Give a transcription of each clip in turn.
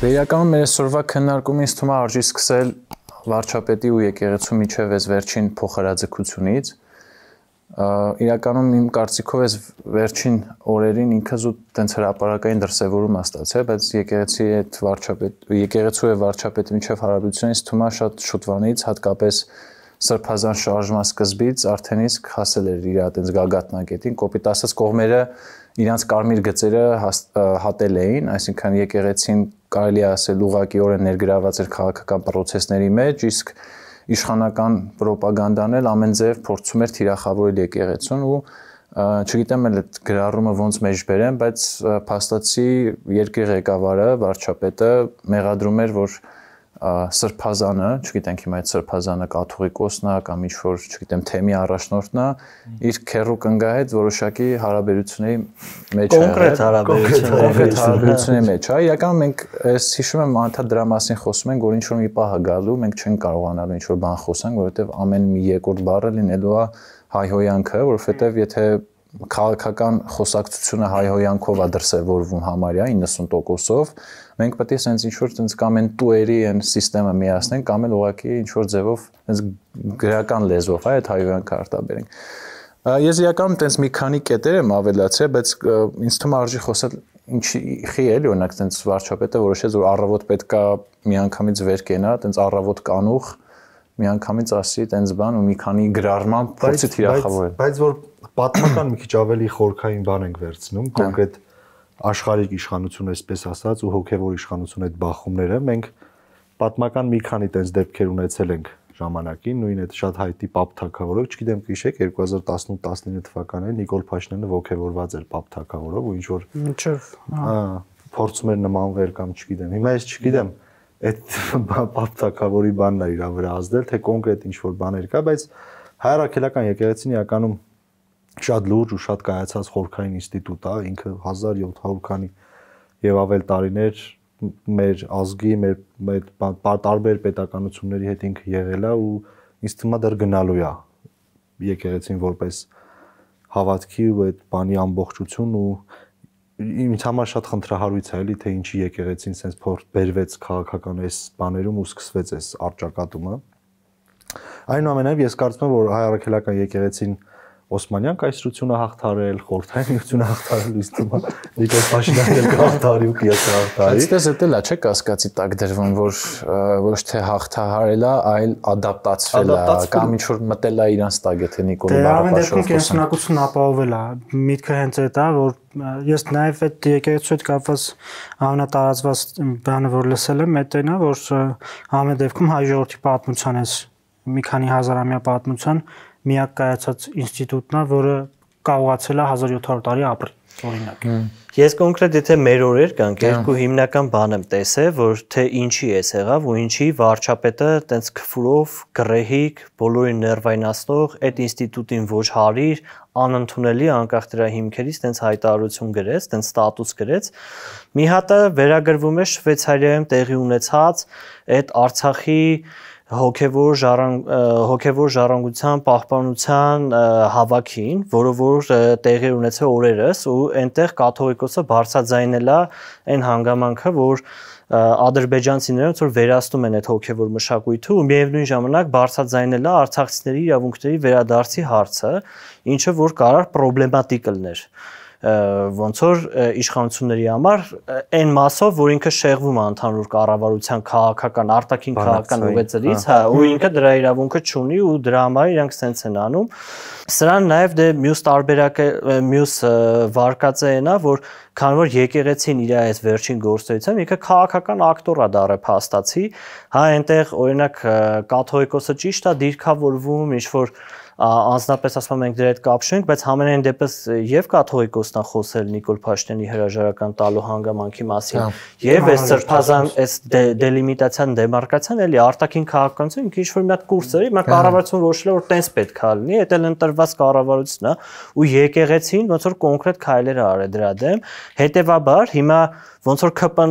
Վերականում մեր այսօրվա քննարկումը ինձ թվում է արժի սկսել վարչապետի ու եկեղեցու միջև այս վերջին փոխհրաձգությունից։ Իրականում իմ կարծիքով այս վերջին օրերին ինքը զուտ տենց հրապարակային դրսևորում է ստացել, բայց եկեղեցու եւ վարչապետի միջև հարաբերությունները ինձ թվում է շատ շուտվանից, հատկապես սրբազան շարժման սկզբից արդեն իսկ հասել էր իր այդպես գագաթնակետին, կոպիտ ասած կողմերը իրանց կարմիր գծերը հատել էին, այսինքն եկեղեցին կարելի է ասել ուղղակիորեն ներգրաված էր քաղաքական process-ների մեջ, իսկ իշխանական ռոպագանդան էլ ամեն ձև փորձում էր թիրախավորել եկեղեցուն ու չգիտեմ էլ այդ գրառումը ոնց մեջ բերեմ, բայց փաստացի երկրի ղեկավարը, վարչապետը մեղադրում էր, որ սրբազանը, չգիտենք հիմա այդ սրբազանը կաթողիկոսն է կամ ինչ-որ, չգիտեմ, թեմի առաջնորդն է, իր քեռու կնգա հետ որոշակի հարաբերությունների մեջ է եղել, կոնկրետ հարաբերությունների մեջ է։ Իրականում մենք այս հիշում եմ անդադ դրա մասին խոսում ենք, որ ինչ-որ մի պահ է գալու, մենք չենք կարողանալու ինչ-որ բան խոսանք, որովհետև ամեն մի երկրորդ բառը լինելու է հայհոյանքը, որովհետև եթե քաղաքական խոսակցությունը հայհոյանքով է դրսևորվում համարյա 90%-ով, մենք պետք է sense ինչ-որ sense կամ են տուերի են համակարգը միացնենք, կամ էլ ուղղակի ինչ-որ ձևով sense գրական լեզվով այդ հայհոյանքը արտաբերենք։ Ես իրականում sense մի քանի կետեր եմ ավելացրել, բայց ինձ թվում է արժի խոսել ինչի էլի օրինակ sense վարչապետը որոշեց, որ առավոտ պետքա միանգամից վեր կենա, sense առավոտ կանուխ միանգամից ասի sense բան ու մի քանի գրառման փորձի թիրախավորել։ Բայց որ պատմական մի քիչ ավելի խորքային բան ենք վերցնում, կոնկրետ աշխարհիկ իշխանություն այսպես ասած ու հոգևոր իշխանություն այդ բախումները, մենք պատմական մի քանի տես դեպքեր ունեցել ենք ժամանակին, նույն այդ շատ հայտի Պապ թագավորը, չգիտեմ կհիշեք 2018-19 թվականին Նիկոլ Փաշինյանը ոգևորված էր Պապ թագավորով ու ինչ որ փորձում էր նմանվել կամ չգիտեմ։ Հիմա ես չգիտեմ այդ Պապ թագավորի բանն է իր վրա ազդել, թե կոնկրետ ինչ որ բաներ կա, բայց հայ առաքելական եկեղեցին իրականում շատ լուրջ ու շատ կայացած խորքային ինստիտուտ է, ինքը 1700 քանի եւ ավել տարիներ մեր ազգի, մեր տարբեր պետականությունների հետ ինքը եղել է ու ինձ թվում է դեռ գնալու է եկեղեցին որպես հավատքի ու այդ բանի ամբողջություն ու ինձ համար շատ խնդրահարույց է էլի թե ինչի եկեղեցին sense փորձ բերվեց քաղաքական այս բաներում ու սկսվեց այս արճակատումը։ Այնուամենայնիվ ես կարծում եմ որ հայ առաքելական եկեղեցին Օսմանյան կայսրությունը հաղթարել, խորհրդային միությունը հաղթարել, իսկ հիմա Նիկոլ Փաշինյանն հաղթարի ու կիեսը հաղթարի։ Այստեղ էլ է, չէ՞ կասկածի տակ դրվում, որ ոչ թե հաղթահարել է, այլ ադապտացվել է, կամ ինչ որ մտել է իրանց տակ, եթե Նիկոլի բառապաշարով կենսունակությունն ապահովել է։ Միտքը հենց այդ է, որ ես նաև այդ եկեղեցու հետ կապված ամենատարածված բանը, որ լսել եմ, այդ այն է, որ ամեն դեպքում հայ ժողովրդի պատմության էս մի քանի հազարամյա պատմության միակ կայացած ինստիտուտն է, որը կարողացել է 1700 տարի ապրել, օրինակ։ Ես կոնկրետ եթե մեր օրեր կանք երկու հիմնական բան եմ տեսել, որ թե ինչի էս եղավ ու ինչի վարչապետը տենց քֆուրով, գրեհիկ, բոլորին ներվայնացնող այդ ինստիտուտին ոչ հարիր, անընդունելի անկախ դրա հիմքերից տենց հայտարարություն գրեց, տենց ստատուս գրեց։ Մի հատը վերագրվում է Շվեյցարիայում տեղի ունեցած այդ Արցախի հոգևոր ժառանգության պահպանության հավաքին, որը որ տեղի ունեցել օրերս ու այնտեղ կաթողիկոսը բարձրաձայնել է այն հանգամանքը, որ ադրբեջանցիները ոնց որ վերացնում են այդ հոգևոր մշակույթը ու միևնույն ժամանակ բարձրաձայնել է արցախցիների իրավունքների վերադարձի հարցը, ինչը որ կարող պրոբլեմատիկ լիներ ոնց որ իշխանությունների համար այն մասով, որ ինքը շեղվում է ընդհանուր կառավարության քաղաքական արտաքին քաղաքական ուղեծրից, հա, ու ինքը դրա իրավունքը չունի ու դրա համար իրանք սենց են անում։ Սրան նաև դե մյուս տարբերակը մյուս վարկածը այնա, որ քանի որ եկեղեցին իր այս վերջին գործողությամբ ինքը քաղաքական ակտոր է դառը փաստացի, հա այնտեղ օրինակ կաթողիկոսը ճիշտ է դիրքավորվում, ինչ որ անձնապես ասում ենք դրա հետ կապ չունենք, բայց համենայն դեպս եւ կաթողիկոսն է խոսել Նիկոլ Փաշինյանի հրաժարական տալու հանգամանքի մասին եւ այս սրբազան այս դելիմիտացիան դեմարկացիան էլի արտաքին քաղաքականություն ինքը ինչ որ մի հատ կուրս է, հիմա կառավարությունը որոշել է որ տենց պետք է լինի, դա էլ ընտրված կառավարությունն է ու եկեղեցին ոնց որ կոնկրետ քայլեր արել դրա դեմ, հետեւաբար հիմա ոնց որ ԿՊ-ն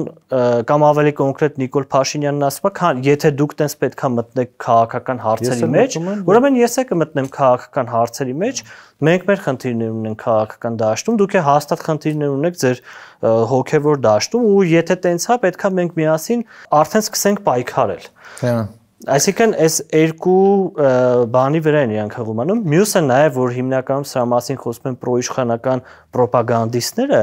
կամ ավելի կոնկրետ Նիկոլ Փաշինյանն ասում է, եթե դուք տենց պետքա մտնեք քաղաքական հարցերի մեջ, ուրեմն ես է կմտնեմ քաղաքական հարցերի մեջ մենք մեր խնդիրներ ունենք քաղաքական դաշտում, դուք է հաստատ խնդիրներ ունեք ձեր հոգևոր դաշտում ու եթե տենց է պետքա մենք միասին արդեն սկսենք պայքարել։ Այսինքն այս երկու բանի վրա են իրանք հղումանում։ Մյուսը նաև որ հիմնականում սրա մասին խոսում են պրոիշխանական ռոպագանդիստները,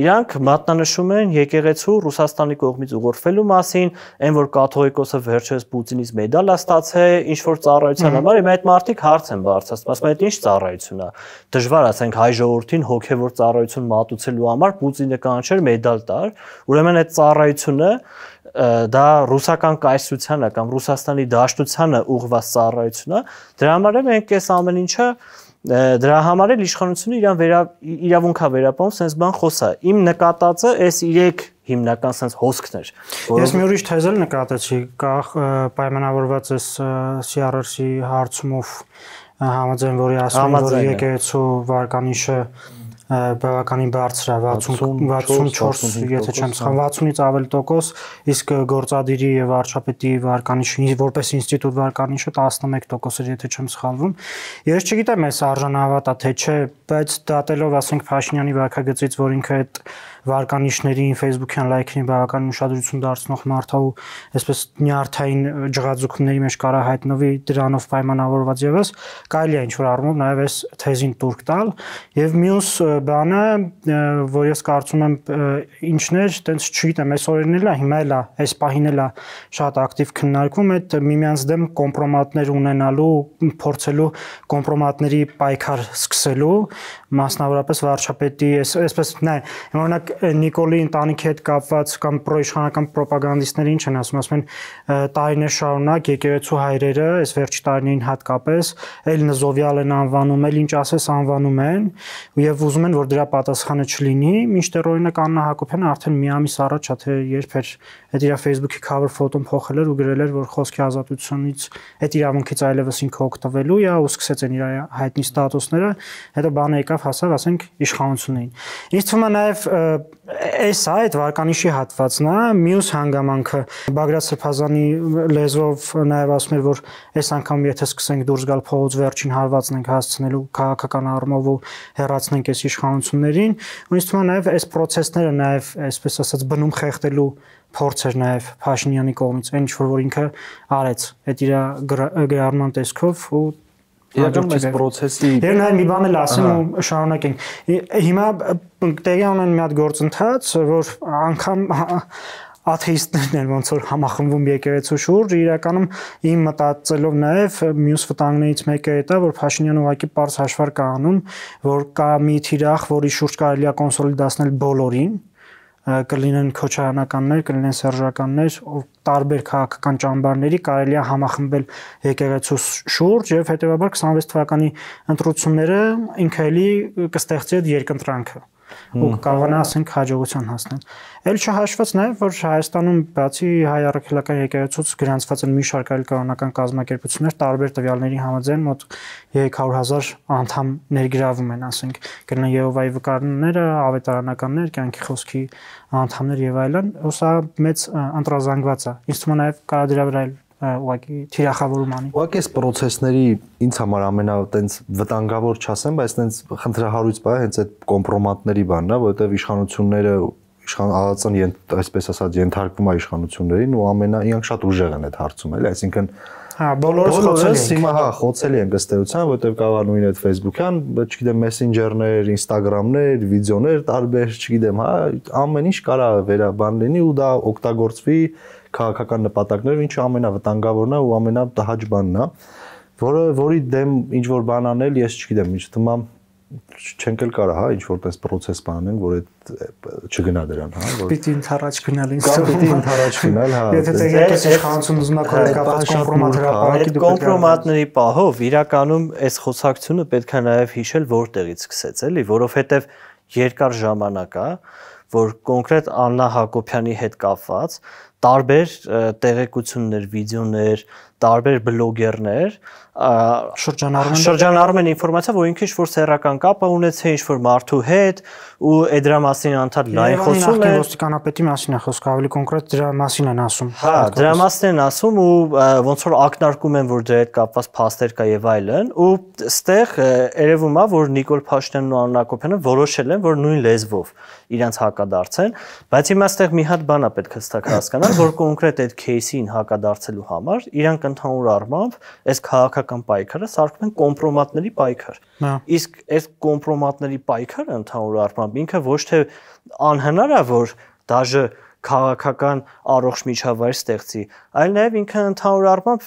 իրանք մատնանշում են եկեղեցու Ռուսաստանի կողմից ուղղորդվելու մասին, այն որ կաթողիկոսը վերջերս Պուտինից մեդալ է ստացել, ինչ որ ծառայության համար, իմ այդ մարդիկ հարց են բարձրացնում, ասում են, այդ ինչ ծառայություն է։ Դժվար ասենք հայ ժողովրդին հոգևոր ծառայություն մատուցելու համար Պուտինը կանչեր մեդալ տար, ուրեմն այդ ծառայությունը դա ռուսական կայսրությանը կամ Ռուսաստանի դաշտությանը ուղղված ծառայություն է, դրա համար է մենք այս ամեն ինչը դրա համար էլ իշխանությունը իրավունքա վերապահում sense բան խոսա։ Իմ նկատածը այս 3 հիմնական sense հոսքներ։ Ես մի ուրիշ թեզ էլ նկատեցի, պայմանավորված էս CRR-ի հարցումով համաձայն որի ասում որ եկեղեցու վարկանիշը բավականին բարձր է 64, եթե չեմ սխալվում, 60-ից ավել տոկոս, իսկ գործադիրի եւ վարչապետի վարկանիշը որպես ինստիտուտ վարկանիշը 11% էր, եթե չեմ սխալվում։ Ես չգիտեմ այս արժանահավատ է թե չէ, բայց դատելով ասենք Փաշինյանի վարքագծից, որ ինքը այդ վարկանիշներին Facebook-յան լայքին բավական ուշադրություն դարձնող մարդը ու այսպես նյարդային ջղաձուկների մեջ կարա հայտնվի դրանով պայմանավորված եւս կարելի է ինչ-որ առումով նաեւ այս թեզին տուրք տալ եւ մյուս բանը որ ես կարծում եմ ինչն է տենց չգիտեմ այս օրերն էլ է հիմա էլ է այս պահին էլ է շատ ակտիվ քննարկվում այդ միմյանց դեմ կոմպրոմատներ ունենալու փորձելու կոմպրոմատների պայքար սկսելու մասնավորապես վարչապետի այսպես նայ օրինակ Նիկոլի ընտանիքի հետ կապված կամ պրոիշխանական ռոպագանդիստները ինչ են ասում են տարիներ շարունակ եկեղեցու հայրերը այս վերջի տարիներին հատկապես էլ Նզովյալ են անվանում, էլ ինչ ասես անվանում են եւ ուզում են որ դրա պատասխանը չլինի, մինչդեռ օրինակ Աննա Հակոբյանը արդեն մի ամիս առաջ թե երբ էր այդ իր Facebook-ի cover ֆոտոն փոխել էր ու գրել էր որ խոսքի ազատությունից այդ իրավունքից այլևս ինքը օգտվելու է ու սկսեց են իր հայտնի ստատուսները, հետո բանը եկավ հասավ ասենք իշխանություններին։ Ինձ թվում է նաեւ այս այդ վարկանիշի հատվածն է, մյուս հանգամանքը Բագրատ Սրբազանի լեզվով նաև ասում էր, որ այս անգամ եթե սկսենք դուրս գալ փողոց վերջին հարվածն ենք հասցնելու քաղաքական առումով ու հեռացնենք այս իշխանություններին, ու ինձ թվում է նաև այս process-ները նաև այսպես ասած բնում խեղդելու փորձ էր նաև Փաշինյանի կողմից, այն ինչ որ ինքը արեց այդ իր գրառման տեսքով ու Իրականում այս process-ի Եվ նաև մի բան էլ ասեմ ու շարունակենք։ Հիմա տեղի ունեն մի հատ գործընթաց, որ անգամ աթեիստներն են ոնց որ համախմբվում եկեղեցու շուրջ, իրականում իմ մտածելով նաև մյուս վտանգներից մեկը դա, որ Փաշինյանը ուղղակի པարզ հաշվարկ է անում, որ կա մի թիրախ, որի շուրջ կարելի է կոնսոլիդացնել բոլորին, կլինեն քոչարանականներ, կլինեն սերժականներ, տարբեր քաղաքական ճամբարների կարելի է համախմբել եկեղեցու շուրջ եւ հետեւաբար 26 թվականի ընտրությունները ինքը էլի կստեղծի այդ երկընտրանքը ու կարողանա ասենք հաջողության հասնել։ Էլ չհաշված նաև որ Հայաստանում բացի հայ առաքելական եկեղեցուց գրանցված են մի շարք այլ կրոնական կազմակերպություններ տարբեր տվյալների համաձայն մոտ 300,000 անդամ ներգրավում են, ասենք կլինեն Եհովայի վկարները, ավետարանականներ, կյանքի խոսքի անդամներ եւ այլն, ու սա մեծ ընտրազանգված է։ Ինձ թվում է նաև կարա դրա վրա ուղղակի թիրախավորում անի։ Ուղղակի այս process-ների ինձ համար ամենա տենց վտանգավոր չասեմ, բայց տենց խնդրահարույց բա հենց այդ կոմպրոմատների բանն է, որովհետև իշխանությունները ԱԱԾ-ն այսպես ասած ենթարկվում է իշխանություններին ու իրանք շատ ուժեղ են այդ հարցում, էլի, այսինքն բոլորս հիմա խոցելի են ըստ էության, որովհետև կարող նույն այդ Facebook-յան, չգիտեմ, Messenger-ներ, Instagram-ներ, վիդեոներ տարբեր, չգիտեմ, ամեն ինչ կարա վերաբան լինի ու դա օգտագործվի քաղաքական նպատակներով, ինչը ամենավտանգավորն է ու ամենատհաճ բանն է, որի դեմ ինչ որ բան անել, ես չգիտեմ, ինչ թվում է չենք էլ կարա, հա, ինչ որպես process բանեն, որ այդ չգնա դրան, հա, որ պիտի ընթառաջ գնալ ինձ։ Կամ պիտի ընթառաջ գնալ, հա։ Եթե տեղեկատվի իշխանություն ուզում է կապված կոմպրոմատ հրապարակի դուք կոմպրոմատների պահով իրականում այս խոսակցությունը պետք է նաև հիշել որտեղից սկսեց, էլի, որովհետև երկար ժամանակ է, որ կոնկրետ Աննա Հակոբյանի հետ կապված տարբեր տեղեկություններ, վիդեոներ, տարբեր բլոգերներ շրջանառում են ինֆորմացիա, որ ինքը ինչ-որ սեռական կապ ունեցել ինչ-որ մարդու հետ ու այդ դրա մասին անդադ լայն խոսում են։ Ոստիկանապետի մասին է խոսքը, ավելի կոնկրետ դրա մասին են ասում։ Հա, դրա մասին են ասում ու ոնց որ ակնարկում են, որ դրա հետ կապված փաստեր կա եւ այլն, ու ստեղ երևում է, որ Նիկոլ Փաշինյանն ու Աննա Հակոբյանը որոշել են, որ նույն լեզվով իրանց հակադարձեն, բայց հիմա ստեղ մի հատ բան է պետք հստակ հասկանալ, որ կոնկրետ այդ кейսին հակադարձելու համար իրանք ընդհանուր առմամբ այս քաղաքական պայքարը սարքում են կոմպրոմատների պայքար։ Իսկ այս կոմպրոմատների պայքարը ընդհանուր առմամբ ինքը ոչ թե անհնար է, որ դաժե քաղաքական առողջ միջավայր ստեղծի, այլ նաև ինքը ընդհանուր առմամբ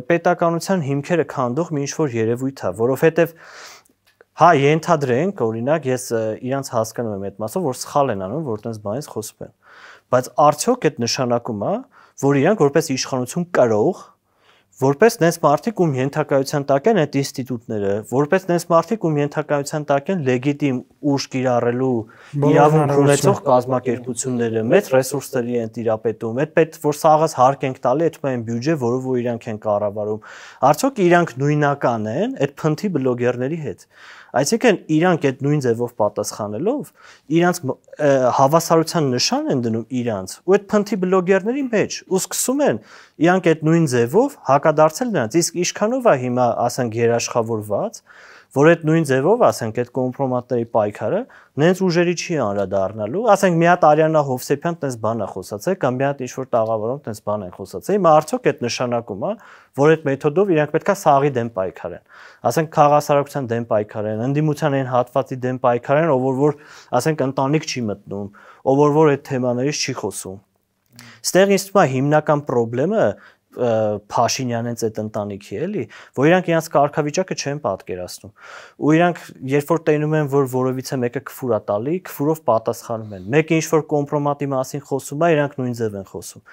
պետականության հիմքերը քանդող մի ինչ-որ երևույթ է, որովհետև հա ենթադրենք, օրինակ, ես իրանց հասկանում եմ այդ մասով, որ սխալ են անում, որ տենց բանից խոսում են։ Բայց արդյոք այդ նշանակում է, որ իրանք որպես իշխանություն կրող, որպես նենց մարդիկ ում ենթակայության տակ են այդ ինստիտուտները, որպես նենց մարդիկ ում ենթակայության տակ են լեգիտիմ ուժ կիրառելու իրավունք ունեցող կազմակերպությունները, մեծ ռեսուրսների են տիրապետում, այդ պետք որ սաղս հարկ ենք տալի այդ այն բյուջե, որով որ իրանք են կառավարում։ Արդյոք իրանք նույնական են այդ փնթի բլոգերների հետ։ Այսինքն իրանք այդ նույն ձևով պատասխանելով իրանք հավասարության նշան են դնում իրանք ու այդ փնթի բլոգերների մեջ ու սկսում են իրանք այդ նույն ձևով հակադարձել նրանց, իսկ ինչքանով է հիմա ասենք երաշխավորված, որ այդ նույն ձևով ասենք այդ կոմպրոմատների պայքարը նենց ուժերի չի անդրադառնալու, ասենք մի հատ Արիանա Հովսեփյան տես բան է խոսացել կամ մի հատ ինչ-որ տաղավարում տես բան են խոսացել, հիմա արդյոք այդ նշանակում է, որ այդ մեթոդով իրանք պետքա սաղի դեմ պայքարեն, ասենք քաղաքասարակության դեմ պայքարեն, ընդդիմության այն հատվածի դեմ պայքարեն, ով որ ասենք ընտանիք չի մտնում, ով որ այդ թեմաներից չի խոսում։ Ստեղ ինձ թվում է հիմնական խնդրը Փաշինյանից այդ ընտանիքի էլի, որ իրանք իրենց կարգավիճակը չեն պատկերացնում։ Ու իրանք երբ որ տենում են, որ որովիցե մեկը քֆուր է տալի, քֆուրով պատասխանում են։ Մեկը ինչ որ կոմպրոմատի մասին խոսում է, իրանք նույն ձև են խոսում։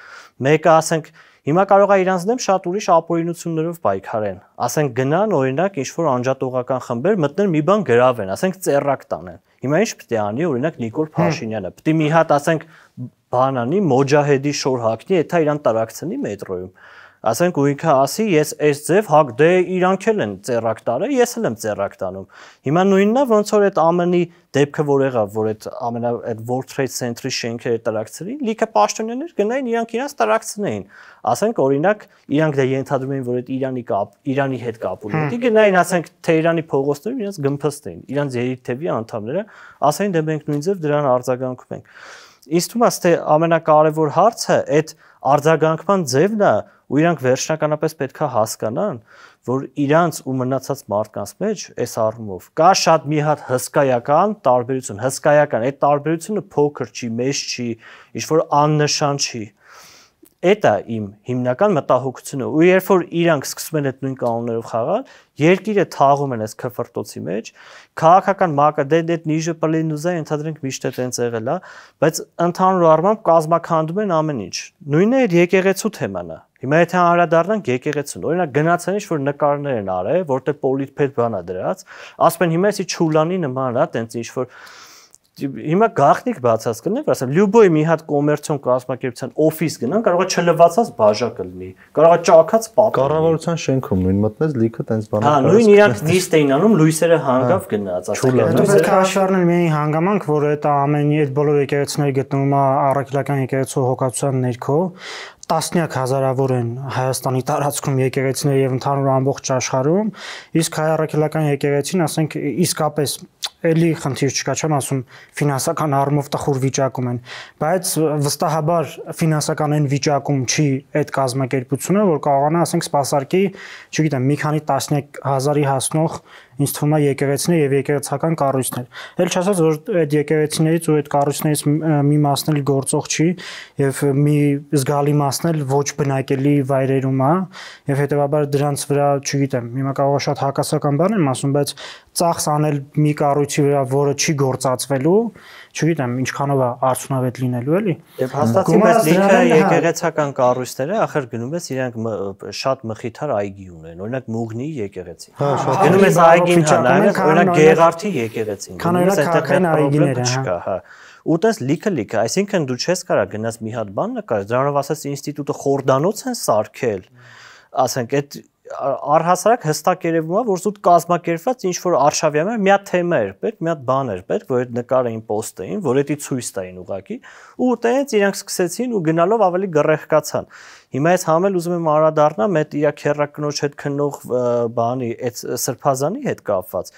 Մեկը ասենք հիմա կարող է իրանց դեմ շատ ուրիշ ապօրինություններով պայքարեն։ Ասենք գնան օրինակ ինչ որ անջատողական խմբեր մտնեն մի բան գրավեն, ասենք ծեռակ տանեն։ Հիմա ինչ պետք է անի օրինակ Նիկոլ Փաշինյանը։ Պետք է մի հատ ասենք բան անի, Մոջահեդի շոր հագնի, եթե իրան տարակցնի մետրոյում։ Ասենք ու ինքը ասի, ես այս ձև հակ դե իրանք էլ են ծեռակ տարել, ես էլ եմ ծեռակ տանում։ Հիմա նույնն է, ոնց որ այդ ԱՄՆ-ի դեպքը որ եղավ, որ այդ այդ World Trade Center-ի շենքերը տարակցրին, լիքը պաշտոնյաներ գնային իրանք իրենց տարակցնեին։ Ասենք օրինակ իրանք դա ենթադրում էին, որ այդ Իրանի հետ կապ ունի։ Գնային, ասենք Թեհրանի փողոցներում իրենց գմփստեին, իրենց երիտթևի անդամները, ասային դե մենք նույն ձև դրան արձագանքում ենք։ Ինձ թվում է, թե ամենակարևոր հարցը այդ արձագանքման ձևն է, ու իրանք վերջնականապես պետքա հասկանան, որ իրանց ու մնացած մարդկանց մեջ այս առումով կա շատ մի հատ հսկայական տարբերություն, հսկայական, այդ տարբերությունը փոքր չի, մեծ չի, ինչ որ աննշան չի։ Էդ է իմ հիմնական մտահոգությունը, ու երբ որ իրանք սկսում են այդ նույն կանոններով խաղալ, երկիրը թաղում են այս քֆրտոցի մեջ, քաղաքական մակը դե նիժը պլինուզա ենթադրենք միշտ է տենց եղել է, բայց ընդհանուր առմամբ կազմաքանդում են ամեն ինչ։ Նույնն է եկեղեցու թեման է։ Հիմա եթե անդրադառնանք եկեղեցուն, օրինակ գնացան ինչ որ նկարներ են արել, որտեղ պոլիտպետ բան է դրած, ասում են հիմա էսի Չուլանի նման է, տենց ինչ որ հիմա գաղտնիք բացած կլինի, ասեմ, լյուբոյ մի հատ կոմերցիոն կազմակերպության օֆիս գնան, կարող է չլվացած բաժակը լինի, կարող է ճաքած պատը։ Կառավարության շենքում նույն մտնես լիքը տենց բաներ։ Հա, նույն իրանք նիստ էին անում, լույսերը հանգավ գնաց, ասենք։ Պետք է հաշվառնել միայն հանգամանք, որ այդ ամենի այդ բոլոր եկեղեցիները գտնվում է առաքելական եկեղեցու հոգացության ներքո, տասնյակ հազարավոր են Հայաստանի տարածքում եկեղեցիներ եւ ընդհանուր ամբողջ աշխարհում, իսկ հայ առաքելական եկեղեցին, ասենք, իսկապես էլի խնդիր չկա, չեմ ասում ֆինանսական առումով տխուր վիճակում են, բայց վստահաբար ֆինանսական այն վիճակում չի այդ կազմակերպությունը, որ կարողանա, ասենք, սպասարկի, չգիտեմ, մի քանի տասնյակ հազարի հասնող ինձ թվում է եկեղեցիներ եւ եկեղեցական կառույցներ։ Էլ չասած, որ այդ եկեղեցիներից ու այդ կառույցներից մի մասն էլ գործող չի եւ մի զգալի մասն էլ ոչ բնակելի վայրերում է եւ հետեւաբար դրանց վրա, չգիտեմ, հիմա կարող է շատ հակասական բան եմ ասում, բայց ծախս անել մի կառույցի վրա, որը չի գործածվելու, չգիտեմ, ինչքանով է արդյունավետ լինելու, էլի։ Եվ հաստատի մեծ լիքը եկեղեցական կառույցները, ախր գնում ես իրանք շատ մխիթար այգի ունեն, օրինակ Մուղնի եկեղեցի։ Գնում ես այգին հանայես, օրինակ Գեղարդի եկեղեցին։ Քան օրինակ քաղաքային այգիները, հա։ Հա։ Ու տես լիքը, այսինքն դու չես կարա գնաս մի հատ բան նկարես, դրանով ասես ինստիտուտը խորդանոց են սարքել, ասենք այդ առհասարակ հստակ երևում է, որ զուտ կազմակերպված ինչ որ արշավյա մի հատ թեմա էր պետք, մի հատ բան էր պետք, որ այդ նկարային պոստային, որ դա ցույց տային ուղակի, ու տենց իրանք սկսեցին ու գնալով ավելի գռեխկացան։ Հիմա այս համել ուզում եմ անդրադառնամ այդ իր քերակնոջ հետ քննող բանի, այդ սրբազանի հետ կապված։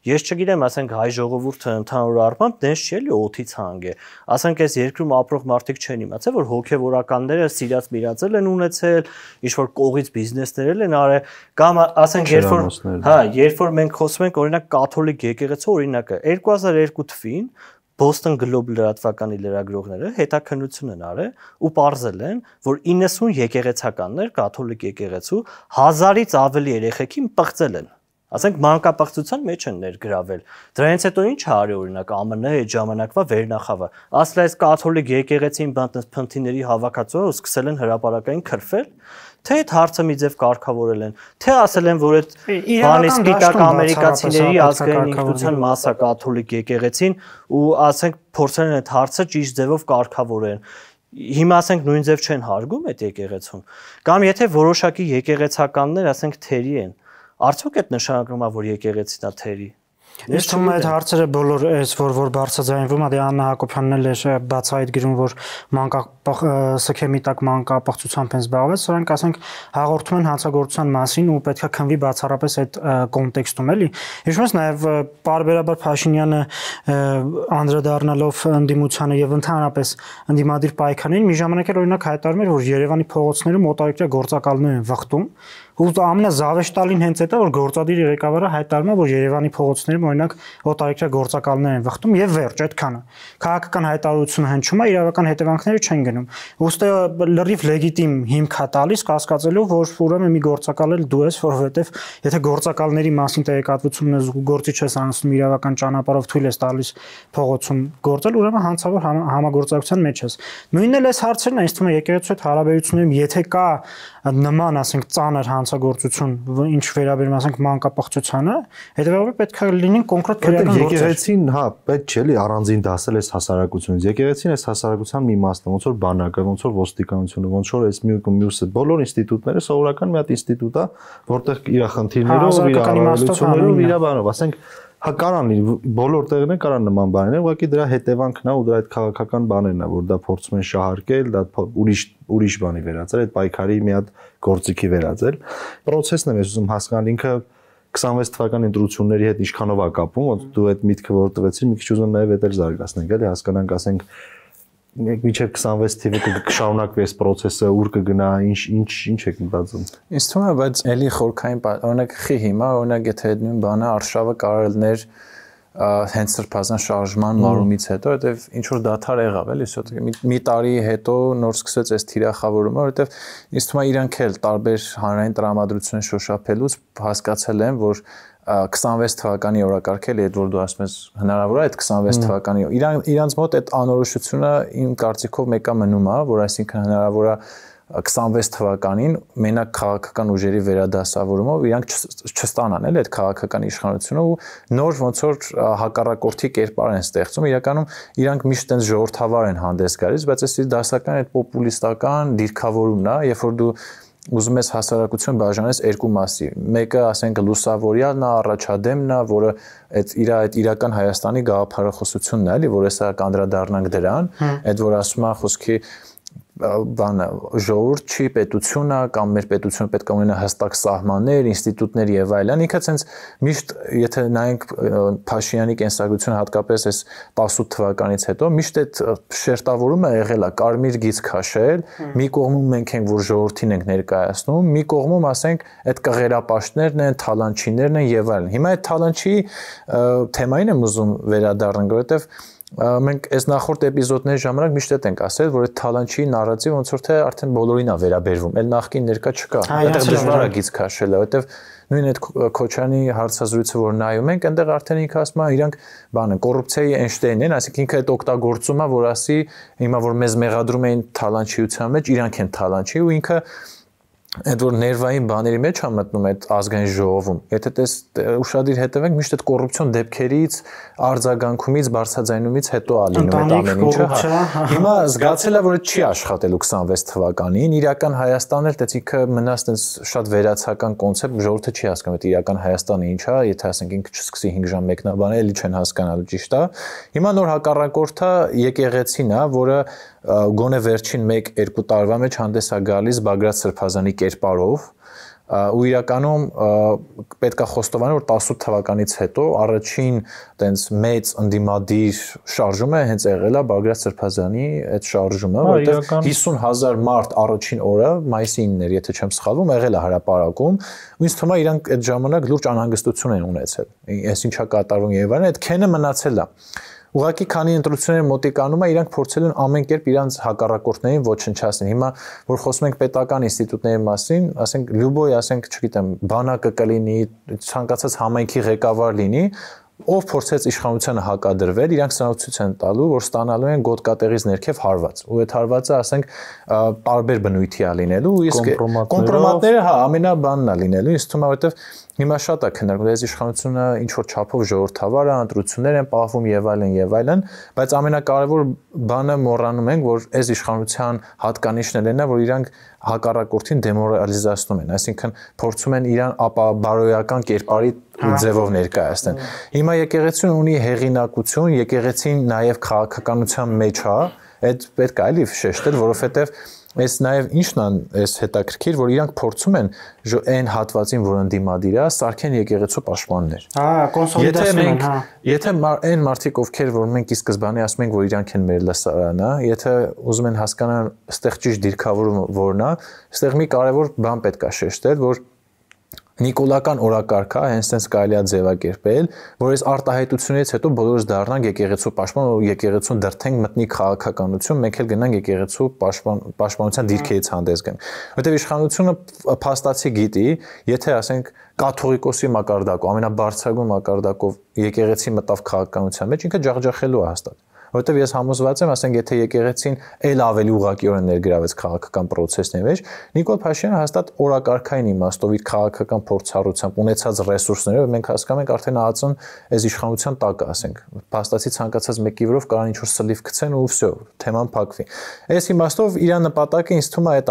Ես չգիտեմ, ասենք հայ ժողովուրդը ընդհանուր առմամբ դες չի էլի օթի ցանկ է։ Ասենք այս երկրում ապրող մարդիկ չեն իմացել, որ հոգևորականները սիրած միրածել են ունեցել, ինչ որ կողից բիզնեսներ են արել, կամ ասենք երբ որ մենք խոսում ենք օրինակ կաթոլիկ եկեղեցու օրինակը 2002 թվականին Boston Globe լրատվականի լրագրողները հետաքննություն են արել ու ողջել են, որ 90 եկեղեցականներ կաթոլիկ եկեղեցու 1000-ից ավելի երեխեքին պղծել են։ Ասենք մանկապղծության մեջ են ներգրավել։ Դրանից հետո ինչ արի օրինակ ԱՄՆ այդ ժամանակվա վերնախավը։ Ասել այս կաթոլիկ եկեղեցին բանտփնթիների հավաքածուը ու սկսել են հրապարակային քրֆել, թե այդ հարցը մի ձև կարգավորել են, թե ասել են, որ այդ բանի սպիտակ ամերիկացիների ազգային ինքնության մասա կաթոլիկ եկեղեցին ու ասենք փորձել են այդ հարցը ճիշտ ձևով կարգավորեն։ Հիմա ասենք նույն ձև չեն հարգում այդ եկեղեցուն։ Կամ եթե որոշակի եկեղեցականներ ասենք թերի են, արդյոք այդ նշանակում է, որ եկեղեցին է թերի։ Ես թվում է այդ հարցերը բոլոր այս որ բարձրաձայնվում է, Աննա Հակոբյանն էլ է բացահայտ գրում, որ սքեմի տակ մանկապղծությամբ են զբաղվել, սրանք ասենք հաղորդում են հանցագործության մասին ու պետքա քննվի բացառապես այդ կոնտեքստում էլի։ Հիշում ես նաև պարբերաբար Փաշինյանը անդրադառնալով ընդդիմությանը եւ ընդհանրապես ընդդիմադիր պայքարին մի ժամանակ էլ օրինակ հայտարարում էր, որ Երևանի փողոցներում օտարերկրյա գործակալներ են վխտում։ Ու ամենազավեշտալին հենց այդ է, որ գործադիր ղեկավարը հայտարարում է, որ Երևանի փողոցներում օրինակ օտարերկրյա գործակալներ են վխտում եւ վերջ այդքանը։ Քաղաքական հայտարարությունը հնչում է, իրավական հետևանքները չեն գնում։ Ոստե լրիվ լեգիտիմ հիմք է տալիս կասկածելու, որ ուրեմն մի գործակալ էլ դու ես, որովհետեւ եթե գործակալների մասին տեղեկատվությունն ես գործի չես անցնում իրավական ճանապարհով թույլ ես տալիս փողոցում գործել, ուրեմն հանցավոր համագործակցության մեջ ես։ Նույնն էլ այս հարցերն է, ինձ թվում է եկեղեցու հետ հարաբերություններում, եթե կա նման, ասենք, ծանր հանցագործություն, ինչ վերաբերում ասենք մանկապղծությանը, հետեւաբար պետք է լինեն կոնկրետ քրեական գործեր։ Եկեղեցին, հա, պետք չէ լի առանձին դասել այս հասարակությունից։ Եկեղեցին այս հասարակության մի մասն է, ոնց որ բանակը, ոնց որ ոստիկանությունը, ոնց որ այս մյուսը, բոլոր ինստիտուտները սովորական մի հատ ինստիտուտ է, որտեղ իր խնդիրներով, իր առավելություններով, իր բանով, ասենք հա կարան բոլոր տեղերն կարան նման բաներ, ուղղակի դրա հետևանքն է ու դրա այդ քաղաքական բաներն է, որ դա փորձում են շահարկել, դա ուրիշ բանի վերածել, այդ պայքարի մի հատ գործիքի վերածել։ Պրոցեսն եմ ես ուզում հասկանալ ինքը 26 թվականի ընտրությունների հետ ինչքանով է կապում, ոնց դու այդ միտքը որ տվեցիր, մի քիչ ուզում նաև այդ էլ զարգացնենք, էլի հասկանանք, ասենք մինչև 26 թվականը կշարունակվի այս process-ը, ուր կգնա, ինչ եք մտածում։ Ինձ թվում է, բայց էլի խորքային, օրինակ խի հիմա, օրինակ եթե այդ նույն բանը արշավը կարելներ հենց սրբազան շարժման մարումից հետո, որտեվ ինչ որ դադար եղավ, էլի, մի տարի հետո նոր սկսեց այս թիրախավորումը, որտեվ ինձ թվում է իրանք էլ տարբեր հանրային տրամադրություններ շոշափելուց հասկացել են, որ 26 թվականի օրակարգել այդ որ դու ասում ես հնարավոր է այդ 26 թվականի իրանց մոտ այդ անորոշությունը իմ կարծիքով մեկը մնում է, որ այսինքն հնարավոր է 26 թվականին մենակ քաղաքական ուժերի վերադասավորումով իրանք չստանան էլ այդ քաղաքական իշխանությունը ու նոր ոնց որ հակառակորդի կերպար են ստեղծում իրականում իրանք միշտ այնպես ժողովրդավար են հանդես գալիս բայց այս դասական այդ պոպուլիստական դիրքավորումն է երբ որ դու ուզում ես հասարակություն բաժանես երկու մասի մեկը ասենք լուսավորյալն է առաջադեմն է որը այդ իրական Հայաստանի գաղափարախոսությունն է էլի որ հեսա կանդրադառնանք դրան այդ որ ասում է խոսքի բանը ժողովուրդ չի պետությունը կամ մեր պետությունը պետք է ունենա հստակ սահմաններ, ինստիտուտներ եւ այլն։ Ինքը ցենց միշտ եթե նայենք Փաշինյանի կենսագրությունը հատկապես այս 18 թվականից հետո միշտ այդ շերտավորումը եղել է կարմիր գիծ քաշել, մի կողմում մենք ենք որ ժողովրդին ենք ներկայացնում, մի կողմում ասենք այդ կղերապաշտներն են, թալանչիներն են եւ այլն։ Հիմա այդ թալանչի թեմային եմ ուզում վերադառնալ, որովհետեւ մենք այս նախորդ էպիզոդների ժամանակ միշտ ենք ասել, որ այդ թալանչի նարատիվ ոնց որ թե արդեն բոլորին է վերաբերվում, այլ նախքին ներկա չկա։ Այդտեղ դժվար է գից քաշելը, որովհետև նույն այդ Քոչյանի հարցազրույցը որ նայում ենք, այնտեղ արդեն ինքը ասում է, իրանք բանը կոռուպցիայի Էյնշտեյնն են, այսինքն ինքը այդ օգտագործում է, որ ասի, հիմա որ մեզ մեղադրում էին թալանչիության մեջ, իրանք են թալանչի ու ինքը այդ որ ներվային բաների մեջ է մտնում այդ ազգային ժողովում։ Եթե դες ուշադիր հետևենք, միշտ այդ կոռուպցիոն դեպքերից, արձագանքումից, բարձրաձայնումից հետո է լինում այդ ամեն ինչը։ Հիմա զգացել է, որ չի աշխատելու 26 թվականին, իրական Հայաստանն էլ դες ինքը մնաց դες շատ վերացական կոնցեպտ, ժողովուրդը չի հասկանում այդ իրական Հայաստանը ինչ է, եթե ասենք ինքը չսկսի 5 ժամ մեկնաբանել, էլի չեն հասկանալու, ճիշտ է։ Հիմա նոր հակառակորդը եկեղեցին է, որը գոնե վերջին 1-2 տարվա մեջ հանդես է գալիս Բագրատ Սրբազանի կերպարով ու իրականում պետք է խոստովանել որ 18 թվականից հետո առաջին տենց մեծ ընդդիմադիր շարժումը հենց եղել է Բագրատ Սրբազանի այդ շարժումը, որտեղ 50,000 մարդ առաջին օրը մայիսի 9-ն էր, եթե չեմ սխալվում, եղել է հրապարակում, ու ինձ թվում է իրանք այդ ժամանակ լուրջ անհանգստություն են ունեցել։ Այս ինչա կատարվում Երևանում, այդ քենը մնացել է։ Ուղղակի քանի ընտրությունները մոտիկանում է, իրանք փորձել են ամեն կերպ իրանց հակառակորդներին ոչնչացնել։ Հիմա որ խոսում ենք պետական ինստիտուտների մասին, ասենք Լյուբոյ, ասենք, չգիտեմ, բանակը կլինի, ցանկացած համայնքի ղեկավար լինի, ով փորձեց իշխանությանը հակադրվել, իրանք սանուցույց են տալու, որ ստանալու են գոտկատեղից ներքև հարված։ Ու այդ հարվածը, ասենք, տարբեր բնույթի է լինելու, իսկ կոմպրոմատները, հա, ամենաբանն է լինելու, ինձ թվում է, որովհետև հիմա շատ է քննարկվում, այս իշխանությունը ինչ որ չափով ժողովրդավար է, ընտրություններ են պահվում եւ այլն, բայց ամենակարևոր բանը մոռանում ենք, որ այս իշխանության հատկանիշն է, որ իրանք հակառակորդին դեմորալիզացնում են, այսինքն փորձում են իրան ապաբարոյական կերպարի ձևով ներկայացնել։ Հիմա եկեղեցին ունի հեղինակություն, եկեղեցին նաև քաղաքականության մեջ է, այդ պետք է էլի շեշտել, որովհետև այս նաև ինչն է այս հետաքրքիր, որ իրանք փորձում են այն հատվածին, որ ընդդիմադիր է, սարքեն եկեղեցու պաշտպաններ։ Հա, կոնսոլիդացիան, հա։ Եթե այն մարդիկ, ովքեր որ մենք ի սկզբանե ասում ենք, որ իրանք են մեր լսարանը, եթե ուզում են հասկանալ, այստեղ ճիշտ դիրքավորումը որն է, այստեղ մի կարևոր բան պետք է շեշտել, որ Նիկոլական օրակարգը հենց այնպես կարելի է ձևակերպել, որ այս արտահայտությունից հետո բոլորս դառնանք եկեղեցու պաշտպան, որ եկեղեցուն դրթենք մտնի քաղաքականություն, մենք էլ գնանք եկեղեցու պաշտպանության դիրքերից հանդես գանք։ Որտեղ իշխանությունը փաստացի գիտի, եթե ասենք կաթողիկոսի մակարդակով, ամենաբարձրագույն մակարդակով եկեղեցի մտավ քաղաքականության մեջ, ինքը ջախջախելու է հաստատ։ Որտեւ ես համոզված եմ, ասենք, եթե եկեղեցին ել ավելի ուղղակիորեն ներգրավեց քաղաքական process-ների մեջ, Նիկոլ Փաշինյանը հաստատ օրակարգային իմաստով իր քաղաքական փորձառությամբ ունեցած ռեսուրսներով մենք հասկանում ենք արդեն ԱԱԾ-ն այս իշխանության տակ է, ասենք, փաստացի ցանկացած մեկի վրով կարան ինչ-որ սլիվ գցեն ու վсё, թեման փակվի։ Այս իմաստով իր նպատակը ինձ թվում է այդ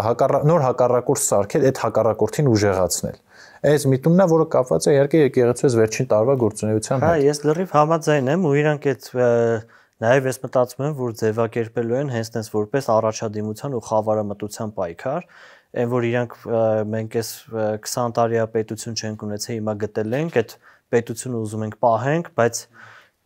նոր հակառակորդ սարքել, այդ հակառակորդին ուժեղացնել։ Այս միտումն է, որը կապված է իհարկե եկեղեցու վերջին տարվա գործունեության հետ։ Հա, ես լրիվ համաձայն եմ ու իրանք այդ Նաև ես մտածում եմ, որ ձևակերպելու են հենց այնպես որպես առաջադիմության ու խավարամտության պայքար, այն որ իրանք մենք այս 20 տարիա պետություն չենք ունեցել, հիմա գտել ենք, այդ պետությունը ուզում ենք պահենք, բայց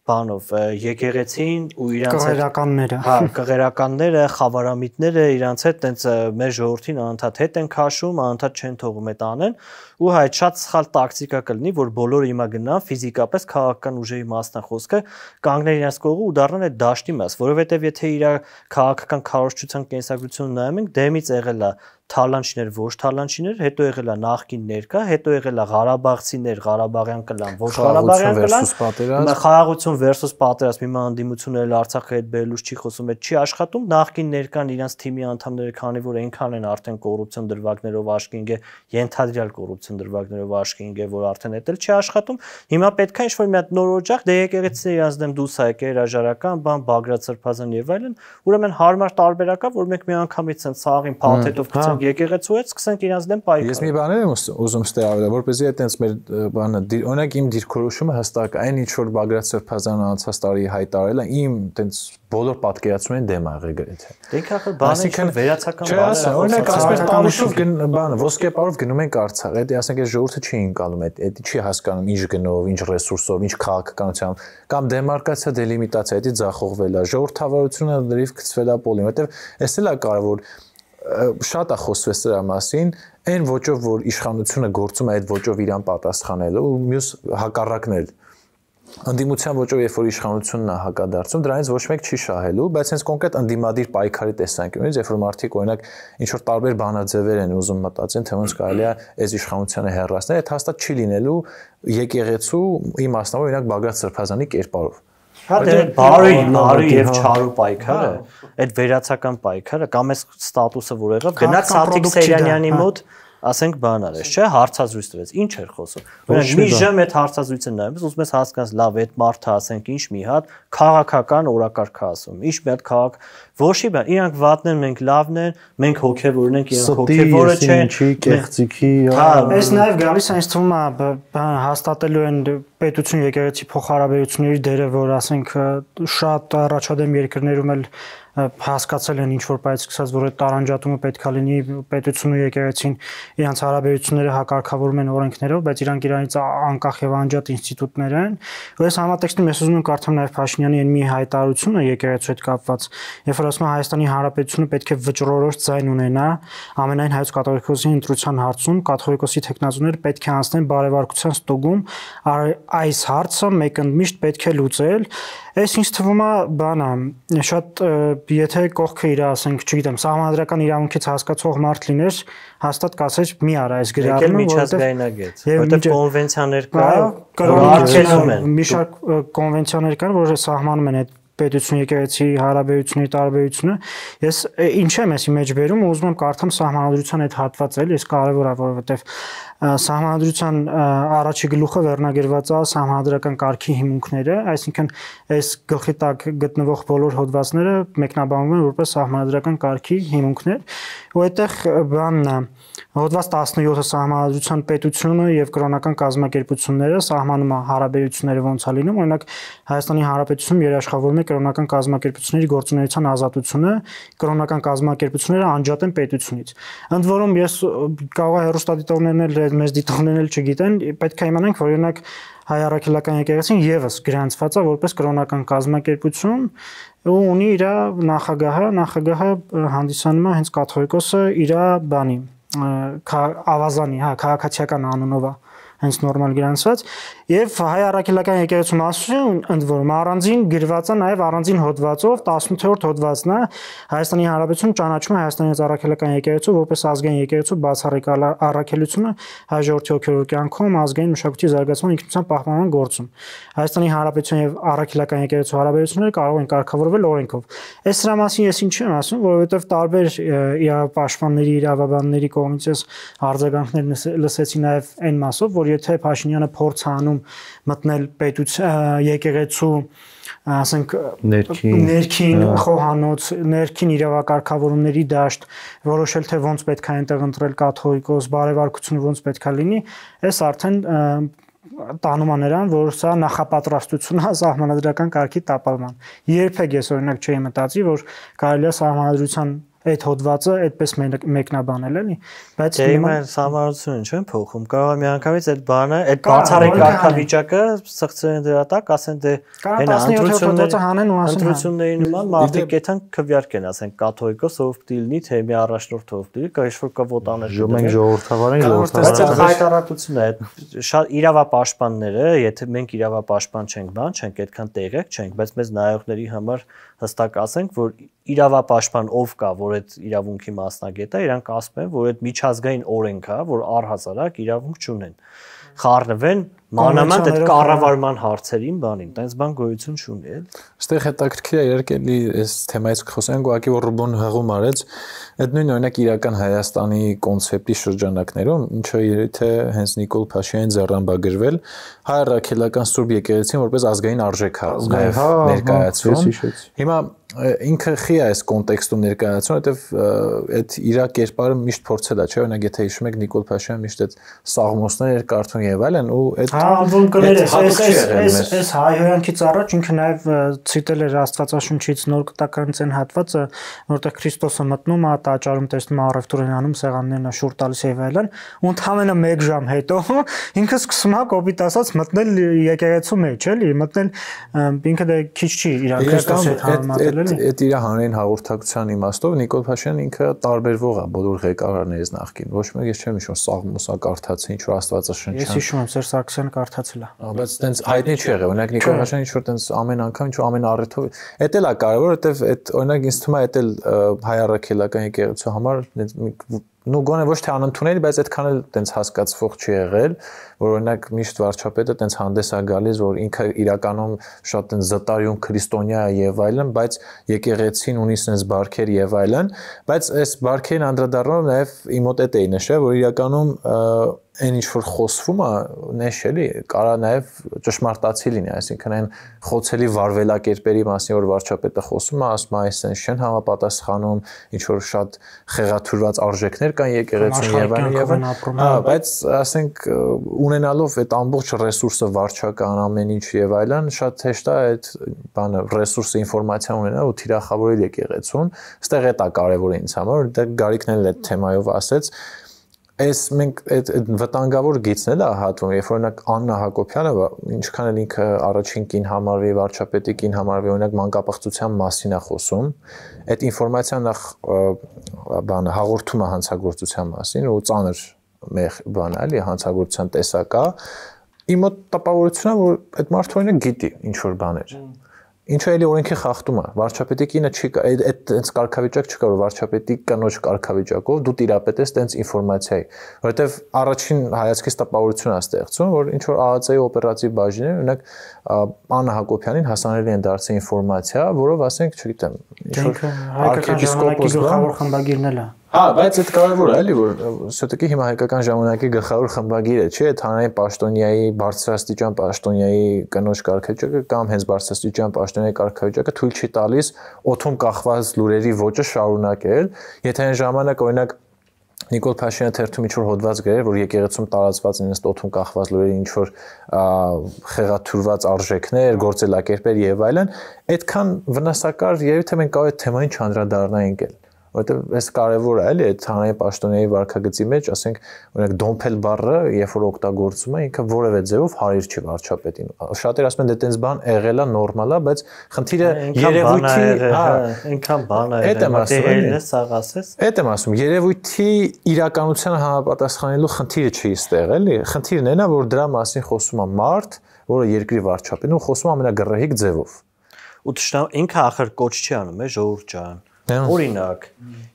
բանով եկեղեցին ու իրանց կղերականները, հա, կղերականները, խավարամիտները իրանց հետ տենց մեր ժողովրդին անընդհատ հետ են քաշում, անընդհատ չեն թողում այդ անեն, ու հայ շատ սխալ տակտիկա կլինի, որ բոլորը հիմա գնան ֆիզիկապես քաղաքական ուժերի մասն խոսքը կանգնել իրենց կողմը ու դառնան այդ դաշտի մաս, որովհետև եթե իր քաղաքական քարոզչության կենսագրությունը նայում ենք, դեմից եղել է թալանչիներ, ոչ թալանչիներ, հետո եղել է նախկին ներկա, հետո եղել է Ղարաբաղցիներ, Ղարաբաղյան կլան, ոչ Ղարաբաղյան կլան, խաղաղություն versus պատերազմ, հիմա անդիմությունները էլ Արցախը հետ բերելուց չի խոսում, այդ չի աշխատում, նախկին ներկան իրանց թիմի անդամները, քանի որ այնքան են արդեն կոռուպցիոն դրվագներով աշկինգ է, ենթադրյալ կոռուպցիոն դրվագներով աշկինգ է, որ արդեն էդ էլ չի աշխատում, հիմա պետք է ինչ-որ մի հատ նոր օջախ, դե եկեղեցիները իրանց դեմ դուրս եկել, հրաժարական բան, Բագրատ Սրբազան եւ այլն, ուրեմն հարմար տարբերակա, որ մենք միանգամից են սաղին փաթեթով եկեղեցու հետ սկսենք իրանց դեմ պայքարել։ Ես մի բան եմ ուզում ստեղ ավելել, որպեսզի այտենց մեր բանը, օրինակ իմ դիրքորոշումը հստակ է, այն ինչ որ Բագրատ Սրբազանը անցած տարի հայտարարել է, իմ այտենց բոլոր պատկերացումներին դեմ ա եղել գրեթե։ Դե քախը բանը ինչ վերացական բան է։ Օրինակ ասես տարուշով բանը, ոսկեպարով գնում ենք Արցախ, դա ասենք այս ժողովուրդը չի ընկալում, այդ չի հասկանում ինչ գնով, ինչ ռեսուրսով, ինչ քաղաքականությամբ, կամ դեմարկացիա, դելիմիտացիա, դա ձախողվել է, ժողովրդավարությունը դրիվ գցվել է պոլին, որտեվ էս էլ է կարևոր շատ է խոսվել սրա մասին, այն ոճով, որ իշխանությունը գործում է այդ ոճով իրան պատասխանելու ու մյուս հակառակն էլ ընդդիմության ոճով, երբ որ իշխանությունն է հակադարձում, դրանից ոչ մեկ չի շահելու, բայց հենց կոնկրետ ընդդիմադիր պայքարի տեսանկյունից, երբ որ մարդիկ օրինակ ինչ որ տարբեր բանաձևեր են ուզում մտածեն, թե ոնց կարելի է այս իշխանությանը հեռացնել, այդ հաստատ չի լինելու եկեղեցու իմաստով, օրինակ Բագրատ Սրբազանի կերպարով։ Հա դե բարի եւ չարու պայքարը, այդ վերացական պայքարը կամ այս ստատուսը որ եղավ, գնաց Սաթիկ Սեյրանյանի մոտ ասենք բան արես, չէ, հարցազրույց տվեց, ինչ էր խոսում։ Օրինակ մի ժամ այդ հարցազրույցը նայես, ուզում ես հասկանաս, լավ, այդ մարդը ասենք ինչ մի հատ քաղաքական օրակարգ է ասում, ինչ մի հատ քաղաք, ոչի բան, իրանք վատն են, մենք լավն են, մենք հոգևորն ենք, իրանք հոգևորը չեն, կեղծիքի, այս նաև գալիս է ինձ թվում է հաստատելու են պետություն եկեղեցի փոխհարաբերությունների դերը, որ ասենք շատ առաջադեմ երկրներում էլ հասկացել են ինչ որ բայց սկսած որ այդ տարանջատումը պետքա լինի պետությունն ու եկեղեցին իրանց հարաբերությունները հակարգավորում են օրենքներով, բայց իրանք իրանից անկախ եւ անջատ ինստիտուտներ են։ Ու այս համատեքստում ես ուզում եմ կարդամ նաեւ Փաշինյանի այն մի հայտարարությունը եկեղեցու հետ կապված, երբ որ ասում է Հայաստանի Հանրապետությունը պետք է վճռորոշ ձայն ունենա ամենայն հայոց կաթողիկոսի ընտրության հարցում, կաթողիկոսի թեկնածուները պետք է անցնեն բարեվարկության ստուգում, այս հարցը մեկընդմիշտ պետք է լուծել։ Այս ինձ թվում է բան է, շատ եթե կողքը իր ասենք, չգիտեմ, սահմանադրական իրավունքից հասկացող մարդ լիներ, հաստատ կասեր մի արա այս գրառումը, միջազգայնագետ, որտեղ կոնվենցիաներ կա, մի շարք կոնվենցիաներ կան, որ սահմանում են այդ պետություն եկեղեցի հարաբերությունների տարբերությունը։ Ես ինչ եմ էսի մեջ բերում ու ուզում եմ կարդամ սահմանադրության այդ հատվածը, ես կարևոր է, որովհետև սահմանադրության առաջի գլուխը վերնագրված է սահմանադրական կարգի հիմունքները, այսինքն այս գլխի տակ գտնվող բոլոր հոդվածները մեկնաբանվում են որպես սահմանադրական կարգի հիմունքներ, ու այդտեղ բանն է հոդված 17-ը սահմանադրության պետությունը եւ կրոնական կազմակերպությունները սահմանում է հարաբերությունները ոնց է լինում, օրինակ Հայաստանի Հանրապետությունում երաշխավորում է կրոնական կազմակերպությունների գործունեության ազատությունը, կրոնական կազմակերպությունները անջատ են պետությունից։ Ընդ որում ես կարող եմ հեռուստադիտողներն էլ մեզ դիտողներն էլ չգիտեն, պետք է իմանանք, որ օրինակ Հայ առաքելական եկեղեցին եւս գրանցված է որպես կրոնական կազմակերպություն ու ունի իր նախագահը հանդիսանում է հենց կաթողիկոսը իր բանի ավազանի, քաղաքացիական անունով է հենց նորմալ գրանցված եւ Հայ առաքելական եկեղեցու մասում ընդ որում առանձին գրված է նաեւ առանձին հոդվածով 18-րդ հոդվածն է Հայաստանի Հանրապետություն ճանաչում է Հայաստանի առաքելական եկեղեցու որպես ազգային եկեղեցու բացառիկ առաքելությունը հայ ժողովրդի հոգևոր կյանքում ազգային մշակույթի զարգացման ինքնության պահպանման գործում Հայաստանի Հանրապետության եւ առաքելական եկեղեցու հարաբերությունները կարող են կարգավորվել օրենքով այս դրա մասին ես ինչ եմ ասում որովհետեւ տարբեր իրավապաշտպանների իրավաբանների կողմից արձագանքներ լսեցի նաեւ այն մասով որ եթե Փաշինյանը փորձ անում մտնել պետության եկեղեցու ասենք ներքին խոհանոց ներքին իրավակարգավորումների դաշտ որոշել թե ոնց պետք է այնտեղ ընտրել կաթողիկոս բարեվարկությունը ոնց պետք է լինի այս արդեն տանում է նրան որ սա նախապատրաստություն է սահմանադրական կարգի տապալման երբեք ես օրինակ չէի մտածի որ կարելի է սահմանադրության այդ հոդվածը այդպես մեկնաբանել էլի բայց հիմա սահմանադրությունը չեն փոխում կարող է միանգամից այդ բանը այդ բացառիկ կարգավիճակը սղծեն դրա տակ ասեն դե այն ընտրությունների նման մարդիկ կեթան քվյարկեն ասեն կաթողիկոս ով պիտի լինի թե մի առաջնորդ ով պիտի կա ինչ-որ կա վոտաներ մենք ժողովրդավարին հայտարարությունը շատ իրավապաշտպանները եթե մենք իրավապաշտպան չենք բան չենք այդքան տեղյակ չենք բայց մեզ նայողների համար հստակ ասենք որ իրավապաշտպան ով կա որ այդ իրավունքի մասնագետ է իրանք ասում են որ այդ միջազգային օրենք է որ առհասարակ իրավունք չունեն խառնվեն մանավանդ այդ կառավարման հարցերին բանին տենց բան գոյություն չունի էլ այստեղ հետաքրքիր է իհարկե այս թեմայից խոսենք ուղղակի որ Ռուբոն հղում արեց այդ նույն օրինակ իրական Հայաստանի կոնցեպտի շրջանակներում ինչը եթե հենց Նիկոլ Փաշինյանին ձեռնբագրվել հայ առաքելական Սուրբ եկեղեցին որպես ազգային արժեք է նաև ներկայացվում հիմա ինքը խի է այս կոնտեքստում ներկայացնում որովհետև այդ իր կերպարը միշտ փորձել է չէ օրինակ եթե հիշում եք Նիկոլ Փաշինյանը միշտ այդ սաղմոսներ էր կարդում եւ այլն ու այդ Անվուն կներես այս հայհոյանքից առաջ ինքը նաև ցիտել էր Աստվածաշունչից նոր կտականից այն հատվածը որտեղ Քրիստոսը մտնում է տաճարում տեսնում է առևտուրին անում սեղաններն շուռ տալիս եւ այլն ու ընդամենը 1 ժամ հետո ինքը սկսում է կոպիտ ասած մտնել եկեղեցու մեջ էլի մտնել ինքը դե քիչ չի իրական Քրիստոսի հետ համեմատել էլի այդ իր հանրային հաղորդակցության իմաստով Նիկոլ Փաշինյանը ինքը տարբերվող է բոլոր ղեկավարներից նախքին ոչ մեկ ես չեմ հիշում սաղմոսա կարդացի ինչ որ Աստվածաշնչյան ես հիշում եմ Սերժ Սարգսյանը կարդացել է բայց տենց հայտնի չի եղել օրինակ Նիկոլ Փաշինյանը ինչ որ տենց ամեն անգամ ինչ որ ամեն առիթով էդ էլ է կարևոր որովհետև այդ օրինակ ինձ թվում է այդ էլ հայ առաքելական եկեղեցու համար նու գոնե ոչ թե անընդունելի, բայց այդքան էլ տենց հասկացվող չի եղել, որ օրինակ միշտ վարչապետը տենց հանդես է գալիս, որ ինքը իրականում շատ տենց զտարյուն քրիստոնյա է եւ այլն, բայց եկեղեցին ունի sense բարքեր եւ այլն, բայց այս բարքերին անդրադառնալով նաեւ իմ մոտ էի նշել, որ իրականում այն ինչ որ խոսվում է, նեշ էլի, կարա նաև ճշմարտացի լինի, այսինքն այն խոցելի վարվելակերպերի մասին, որ վարչապետը խոսում է, ասում է, այսպես չեն համապատասխանում, ինչ որ շատ խեղաթյուրված արժեքներ կան եկեղեցում եւ այլն, բայց ասենք ունենալով այդ ամբողջ ռեսուրսը վարչական ամեն ինչ եւ այլն, շատ հեշտ է այդ բանը ռեսուրսը ինֆորմացիա ունենալ ու թիրախավորել եկեղեցուն, այստեղ է դա կարևորը ինձ համար, դա Գարիկն էլ այդ թեմայով ասեց. Այս մենք այդ վտանգավոր գիծն էլ է հատվում, երբ օրինակ Աննա Հակոբյանը, ինչքան էլ ինքը առաջին կին համարվի, վարչապետի կին համարվի, օրինակ մանկապղծության մասին է խոսում, այդ ինֆորմացիան նախ բանը հաղորդում է հանցագործության մասին ու ծանր բան է, էլի հանցագործության տեսակ է։ Իմ մոտ տպավորությունն է, որ այդ մարդը օրինակ գիտի ինչ որ բաներ։ Ինչու էլի օրենքի խախտում է, վարչապետի կինը չի այդ այնց կարգավիճակ չկա, որ վարչապետի կնոջ կարգավիճակով դու տիրապետես այնց ինֆորմացիայի, որովհետև առաջին հայացքից տպավորություն է ստեղծում, որ ինչ որ ԱԱԾ-ի օպերատիվ բաժինները, օրինակ Աննա Հակոբյանին հասանելի են դարձել ինֆորմացիա, որով ասենք, չգիտեմ, ինչ որ arczepiskopos գլխավոր խմբագիրն էլ է։ Հա, բայց այդ կարևոր է, էլի, որ սոտիկի հիմա հայկական ժամանակի գլխավոր խմբագիրը չի, այդ հանրային պաշտոնյայի, բարձրաստիճան պաշտոնյայի կնոջ կարգավիճակը կամ հենց բարձրաստիճան պաշտոնյայի կարգավիճակը թույլ չի տալիս օդում կախված լուրերի ոճը շարունակել, եթե այն ժամանակ օրինակ Նիկոլ Փաշինյանը թերթում ինչ որ հոդված գրեր, որ եկեղեցում տարածված են ըստ օդում կախված լուրերի ինչ որ խեղաթյուրված արժեքներ, գործելակերպեր եւ այլն, այդքան վնասակար երևի թե մենք կարող է թեմային չանդրադառնայինք էլ որտեղ այս կարևոր է, էլի, այդ հանրային պաշտոնյայի վարքագծի մեջ, ասենք, օրինակ դոմփել բառը, երբ որ օգտագործում է, ինքը որևէ ձևով հարիր չի վարչապետին։ Շատերը ասում են դե տենց բան եղել է, նորմալ է, բայց խնդիրը երևույթի, այնքան բան է եղել, սաղ ասես։ Այդ եմ ասում, երևույթի իրականությանը համապատասխանելու խնդիրը չի ստեղ, էլի։ Խնդիրն այն է, որ դրա մասին խոսում է մարդ, որը երկրի վարչապետն ու խոսում է ամենագռեհիկ ձևով։ Ու ինքը ախր կոչ չի անում, ժողովուրդ ջան։ Օրինակ,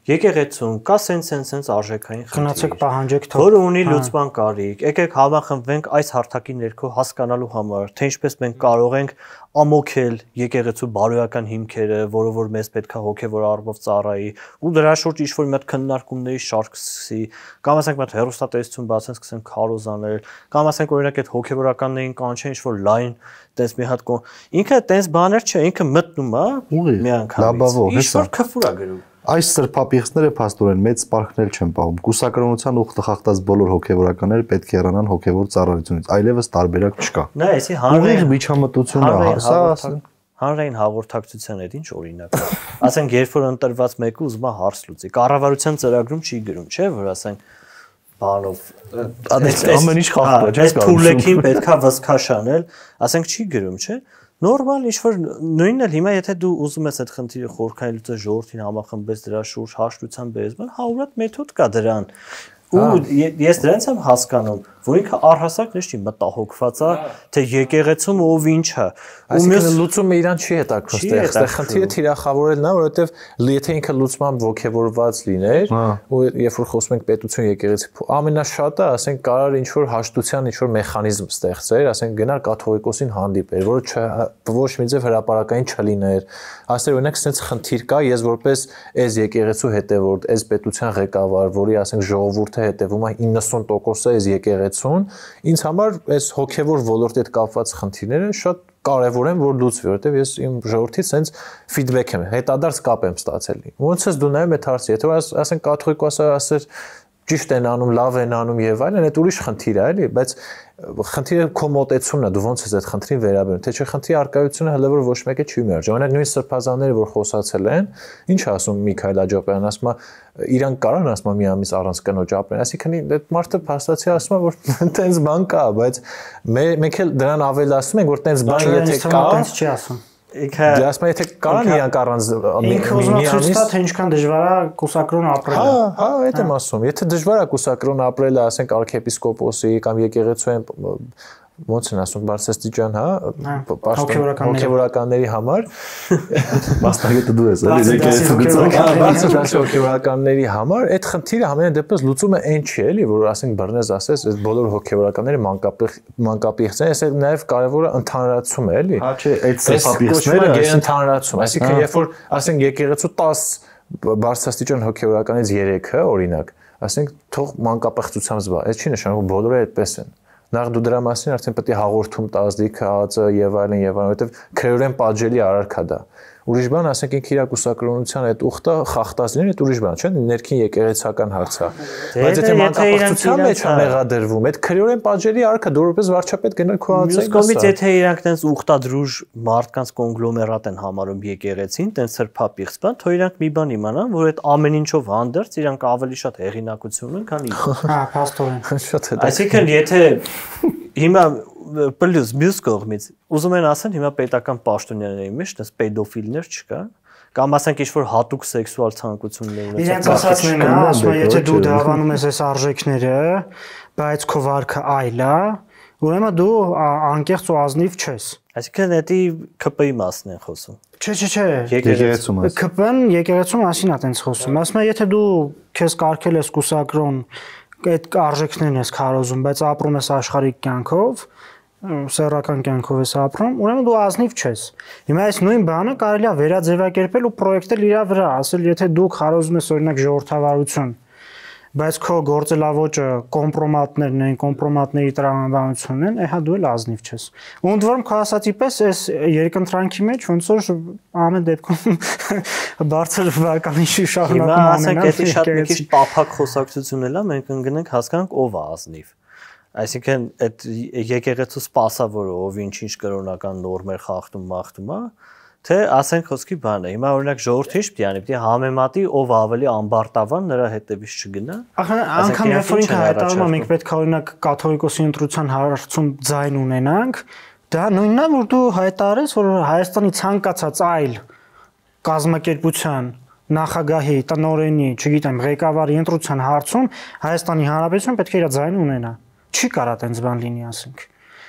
եկեղեցում կա սենց արժեքային խնդիր, որը ունի լուծման կարիք, եկեք համախմբվենք այս հարթակի ներքո հասկանալու համար, թե ինչպես մենք կարող ենք ամոքել եկեղեցու բարոյական հիմքերը, որը որ մեզ պետքա հոգևոր առումով ծառայի, ու դրա շուրջ ինչ-որ մի հատ քննարկումների շարք սկսի, կամ ասենք մի հատ հեռուստատեսություն բացեն, սկսեն քարոզանել, կամ ասենք օրինակ այդ հոգևորականներին կանչեն ինչ-որ լայն տես մի հատ ինքը տես բաներ չէ, ինքը մտնում է միանգամից, ինչ-որ քֆուր է գրում։ Այս սրբապիղծները փաստորեն մեծ սպարքներ չեն պահում։ Կուսակրոնության ուխտը խախտած բոլոր հոգևորականները պետք է հեռանան հոգևոր ծառայությունից, այլևս տարբերակ չկա։ Նա էսի հանրային միջամտությունն է, սա հանրային հաղորդակցության հետ ինչ օրինակ։ Ասենք երբ որ ընտրված մեկը ուզում է հարց լուծի, կառավարության ծրագրում չի գրում, չէ՞, որ ասենք բանով ամեն ինչ խախտում է, չէ՞, թուլեքին պետքա վսքաշանել, ասենք չի գրում, չէ՞։ Նորմալ ինչ-որ նույնն էլ հիմա եթե դու ուզում ես այդ խնդիրը խորքային լուծել ժողովրդին համախմբես դրա շուրջ հաշտության բերես, հարյուրատ մեթոդ կա դրան։ Ու ես դրանց եմ հասկանում, որ ինքը առհասարակ նշ չի մտահոգված է, թե եկեղեցում ով ինչ է։ Ու մյուս լուծումը իրան չի հետաքրքրում, այստեղ խնդիրը թիրախավորելն է, որովհետև եթե ինքը լուծմամբ ողջևորված լիներ, ու երբ որ խոսում ենք պետություն եկեղեցի, ամենաշատը, ասենք, կարող ինչ որ հաշտության ինչ որ մեխանիզմ ստեղծեր, ասենք գնար կաթողիկոսին հանդիպեր, որը ոչ մի ձև հրապարակային չլիներ։ Ասեր օրինակ, sense խնդիր կա, ես որպես այս եկեղեցու հետևորդ, այս պետության ղեկավար, որի ասենք ժողովուրդը հետևում է 90%-ը այս եկեղեցուն, ինձ համար այս հոգևոր ոլորտի հետ կապված խնդիրները շատ կարևոր են, որ լուծվի, որովհետև ես իմ ժողովրդից sense feedback եմ, հետադարձ կապ եմ ստացել։ Ոնց ես դու նայում այդ հարցը, եթե ասենք կաթողիկոսը ասեր ճիշտ են անում, լավ են անում եւ այլն, այդ ուրիշ խնդիր է, էլի, բայց խնդիրը քո մոտեցումն է, դու ոնց ես այդ խնդրին վերաբերում, թե չէ խնդրի արկայությունը հələ որ ոչ մեկը չի մերժ։ Օրինակ նույն սրբազանները, որ խոսացել են, ինչ ասում Միքայել Աջապյանն, ասում է, իրանք կարան ասում մի ամիս առանց կնոջ ապրեն, այսինքն այդ մարդը փաստացի ասում է, որ տենց բան կա, բայց մենք էլ դրան ավելացնում ենք, որ տենց բան եթե կա, տենց չի ասում։ Դե ասում եմ, եթե կարան իրանք առանց ինքը ուզում է ցույց տա, թե ինչքան դժվար է կուսակրոն ապրելը։ Հա, այդ եմ ասում։ Եթե դժվար է կուսակրոն ապրելը, ասենք arczepiskoposi կամ եկեղեցու ոնց են ասում բարձրաստիճան, հոգևորականների համար մասնագետը դու ես, էլի եկեղեցու գծակ։ բարձրաստիճան հոգևորականների համար այդ խնդիրը ամեն դեպս լուծումը այն չի, էլի, որ ասենք բռնես ասես, այս բոլոր հոգևորականները մանկապիղծ են, այս նաև կարևորը ընդհանրացում է, էլի։ Հա, չէ, այդ սեփապիղծները գերընդհանրացում, այսինքն երբ որ ասենք եկեղեցու 10 բարձրաստիճան հոգևորականից 3-ը, օրինակ, ասենք թող մանկապղծությամբ զբաղ, այդ չի նշանակում բոլորը այդպես են։ Նախ դու դրա մասին արդեն պետք է հաղորդում տաս դիքը ԱԱԾ եւ այլն, որովհետեւ քրեորեն պատժելի արարքա դա։ Ուրիշ բան, ասենք ինքը իր կուսակրոնության այդ ուխտը խախտածին այդ ուրիշ բան, չէ՞, ներքին եկեղեցական հարց է։ Բայց եթե մանկապղծության մեջ է մեղադրվում, այդ քրեորեն պատժելի արարքա դու որպես վարչապետ գնալ քո անձը։ Կողմից եթե իրանք տենց ուխտադրուժ մարդկանց կոնգլոմերատ են համարում եկեղեցին, տենց սրբապիղծ բան, թող իրանք մի բան իմանան, որ այդ ամեն ինչով հանդերձ իրանք ավելի շատ հեղինակություն ունեն, քան ինքը։ Հա, փաստորեն։ Շատ է։ Այսինքն եթե հիմա պլյուս մյուս կողմից ուզում են ասեն հիմա պետական պաշտոնյաների մեջ դες պեդոֆիլներ չկա կամ ասենք ինչ-որ հատուկ սեքսուալ ցանկություններ ունեցող իրենց ասածն է, ասում է, եթե դու դավանում ես այս արժեքները, բայց քո վարքը այլ է, ուրեմն դու անկեղծ ու ազնիվ չես։ Այսինքն դա ԿՊ-ի մասն են խոսում։ Չէ, եկեղեցու մաս։ ԿՊ-ն եկեղեցու մասին է տենց խոսում։ Ասում է, եթե դու քեզ կարգել ես կուսակրոն, այդ արժեքներն ես քարոզում, բայց ապրում ես աշխարհիկ կյանքով, սեռական կյանքով ես ապրում, ուրեմն դու ազնիվ չես։ Հիմա այս նույն բանը կարելի է վերաձևակերպել ու պրոյեկտել իր վրա, ասել, եթե դու քարոզում ես օրինակ ժողովրդավարություն, բայց քո գործելավոճը կոմպրոմատներն են, կոմպրոմատների տրամաբանությունն են, այհա դու էլ ազնիվ չես։ Ու ընդ որում քո ասացի պես այս երկընտրանքի մեջ ոնց որ ամեն դեպքում բարձր վարկանիշի շարունակում անեն։ Հիմա ասենք դա շատ մի քիչ տափակ խոսակցություն էլա, մենք ընկնենք հասկանանք ով է ազնիվ։ Այսինքն այդ եկեղեցու սպասավորը ով ինչ կրոնական նորմեր խախտում մախտում է, թե ասենք խոսքի բան է։ Հիմա օրինակ ժողովրդի ինչ պիտի անի, համեմատի ով ավելի ամբարտավան նրա հետևից չգնա։ Անկամ երբ որ ինքը հայտարարում է մենք պետք է օրինակ կաթողիկոսի ընտրության հարցում ձայն ունենանք, դա նույնն է որ դու հայտարարես որ Հայաստանի ցանկացած այլ կազմակերպության նախագահի, տնօրենի, չգիտեմ, ղեկավարի ընտրության հարցում Հայաստանի Հանրապետություն պետք է իր ձայնը ունենա։ Չի կարա տենց բան լինի, ասենք։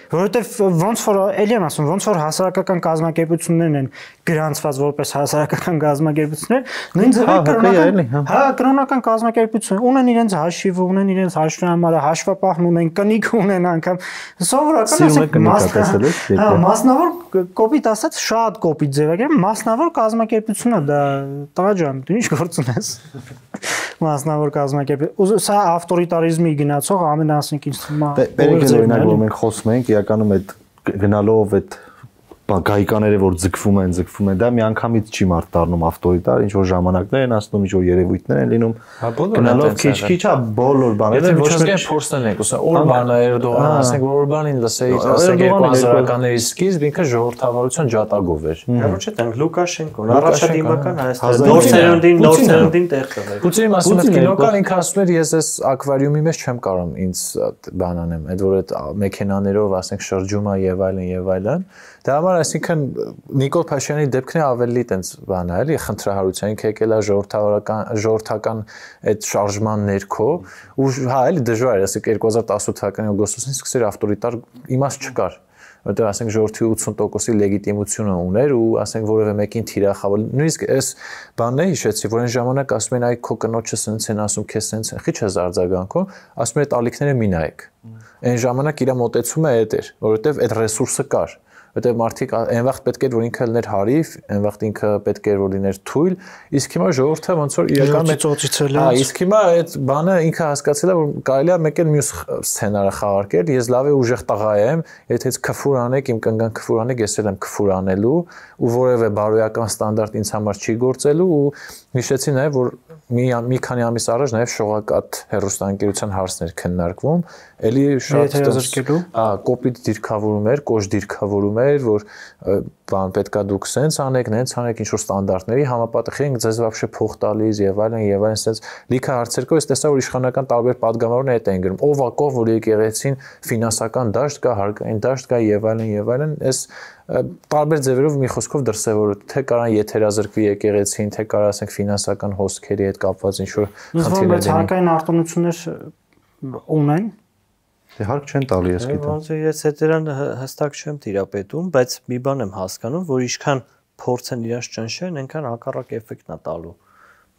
Որովհետև ոնց որ էլի եմ ասում, ոնց որ հասարակական կազմակերպություններն են գրանցված որպես հասարակական կազմակերպություններ, նույն ձևի կրոնական կազմակերպություն ունեն իրենց հաշիվը, ունեն իրենց հաշվամարը, հաշվապահն ունեն, կնիկ ունեն անգամ սովորական ասենք մասնավոր կոպիտ ասած շատ կոպիտ ձևակերպ, մասնավոր կազմակերպություն է դա, տղա ջան, դու ինչ գործ ունես։ Մասնավոր կազմակերպություն, սա ավտորիտարիզմի գնացող ամեն ասենք ինչ թվում է։ Բերեք օրինակ որ մենք խոսում ենք իրականում այդ գնալով այդ գայկաները որ ձգվում են, դա միանգամից չի մարդ դառնում ավտորիտար, ինչ որ ժամանակներ են անցնում, ինչ որ երևույթներ են լինում։ Գնալով քիչ-քիչ է բոլոր բաները ոչ միայն փորձն ենք, ուսա Օրբանը, Էրդողանը, ասենք որ Օրբանին լսեի, ասենք 2000-ականների սկիզբ ինքը ժողովրդավարության ջատագով էր։ Ոչ չէ, տենք Լուկաշենկոն, առաջադիմական Հայաստան, նոր սերունդին տեղ տվել։ Պուտինի մասին այդ կինոկան ինքը ասում էր ես այս ակվարիումի մեջ չեմ կարող ինձ բան անեմ, այդ որ այդ մեքենաներով ասենք շրջում է եւ այլն։ Դա համար այսինքն Նիկոլ Փաշինյանի դեպքն է ավելի տենց բան է, էլի խնդրահարության ինքը եկել է ժողովրդական այդ շարժման ներքո ու հա էլի դժվար է, ասենք 2018 թվականի օգոստոսին սկսել ավտորիտար իմաստ չկար, որտեղ ասենք ժողովրդի 80%-ի լեգիտիմությունը ուներ ու ասենք որևէ մեկին թիրախավոր նույնիսկ այս բանն է հիշեցի, որ այն ժամանակ ասում են այ քո կնոջը սենց են ասում, քեզ սենց են, քիչ է զարձագանքում, ասում են այդ ալիքները մի նայեք։ Այն ժամանակ իր մոտեցումը այդ էր, որովհետև այդ ռեսուրսը կար։ Որտեղ մարդիկ այն վաղ պետք էր որ ինքը լիներ հարիվ, այն վաղ ինքը պետք էր որ լիներ թույլ, իսկ հիմա ժողովուրդը ոնց որ իրական ծոցիցել է։ Հա, իսկ հիմա այդ բանը ինքը հասկացել է որ կարելի է մեկ էլ մյուս սցենարը խաղարկել, ես լավ է ուժեղ տղա եմ, եթե ես քֆուր անեք, իմ կնգան քֆուր անեք, ես էլ եմ քֆուր անելու ու որևէ բարոյական ստանդարտ ինձ համար չի գործելու ու հիշեցի նաև որ մի քանի ամիս առաջ նաև շողակաթ հերոստանգերության հարցներ քննարկվում, էլի շատ կոպիտ դիրքավորում էր, կոշտ դիրքավորում էր, որ բան պետքա դուք սենց անեք, նենց անեք, ինչ որ ստանդարտների համապատասխան ենք, ձեզ вообще փող տալիս եւ այլն, սենց լիքը հարցեր կա, ես տեսա որ իշխանական տարբեր падգամավորներ այդ են գրում, ով ակով որ եկեղեցին ֆինանսական դաշտ կա, հարկային դաշտ կա եւ այլն, այս տարբեր ձևերով մի խոսքով դրսևորում, թե կարան եթերազրկվի եկեղեցին, թե կարա ասենք ֆինանսական հոսքերի հետ կապված ինչ որ խնդիրներ լինեն։ Բայց հարկային արտոնություններ ունեն։ Հարկ չեն տալի, ես գիտեմ։ Ոնց է ես դրան հստակ չեմ տիրապետում, բայց մի բան եմ հասկանում, որ ինչքան փորձ են իրաց ճնշեն, այնքան հակառակ էֆեկտն է տալու։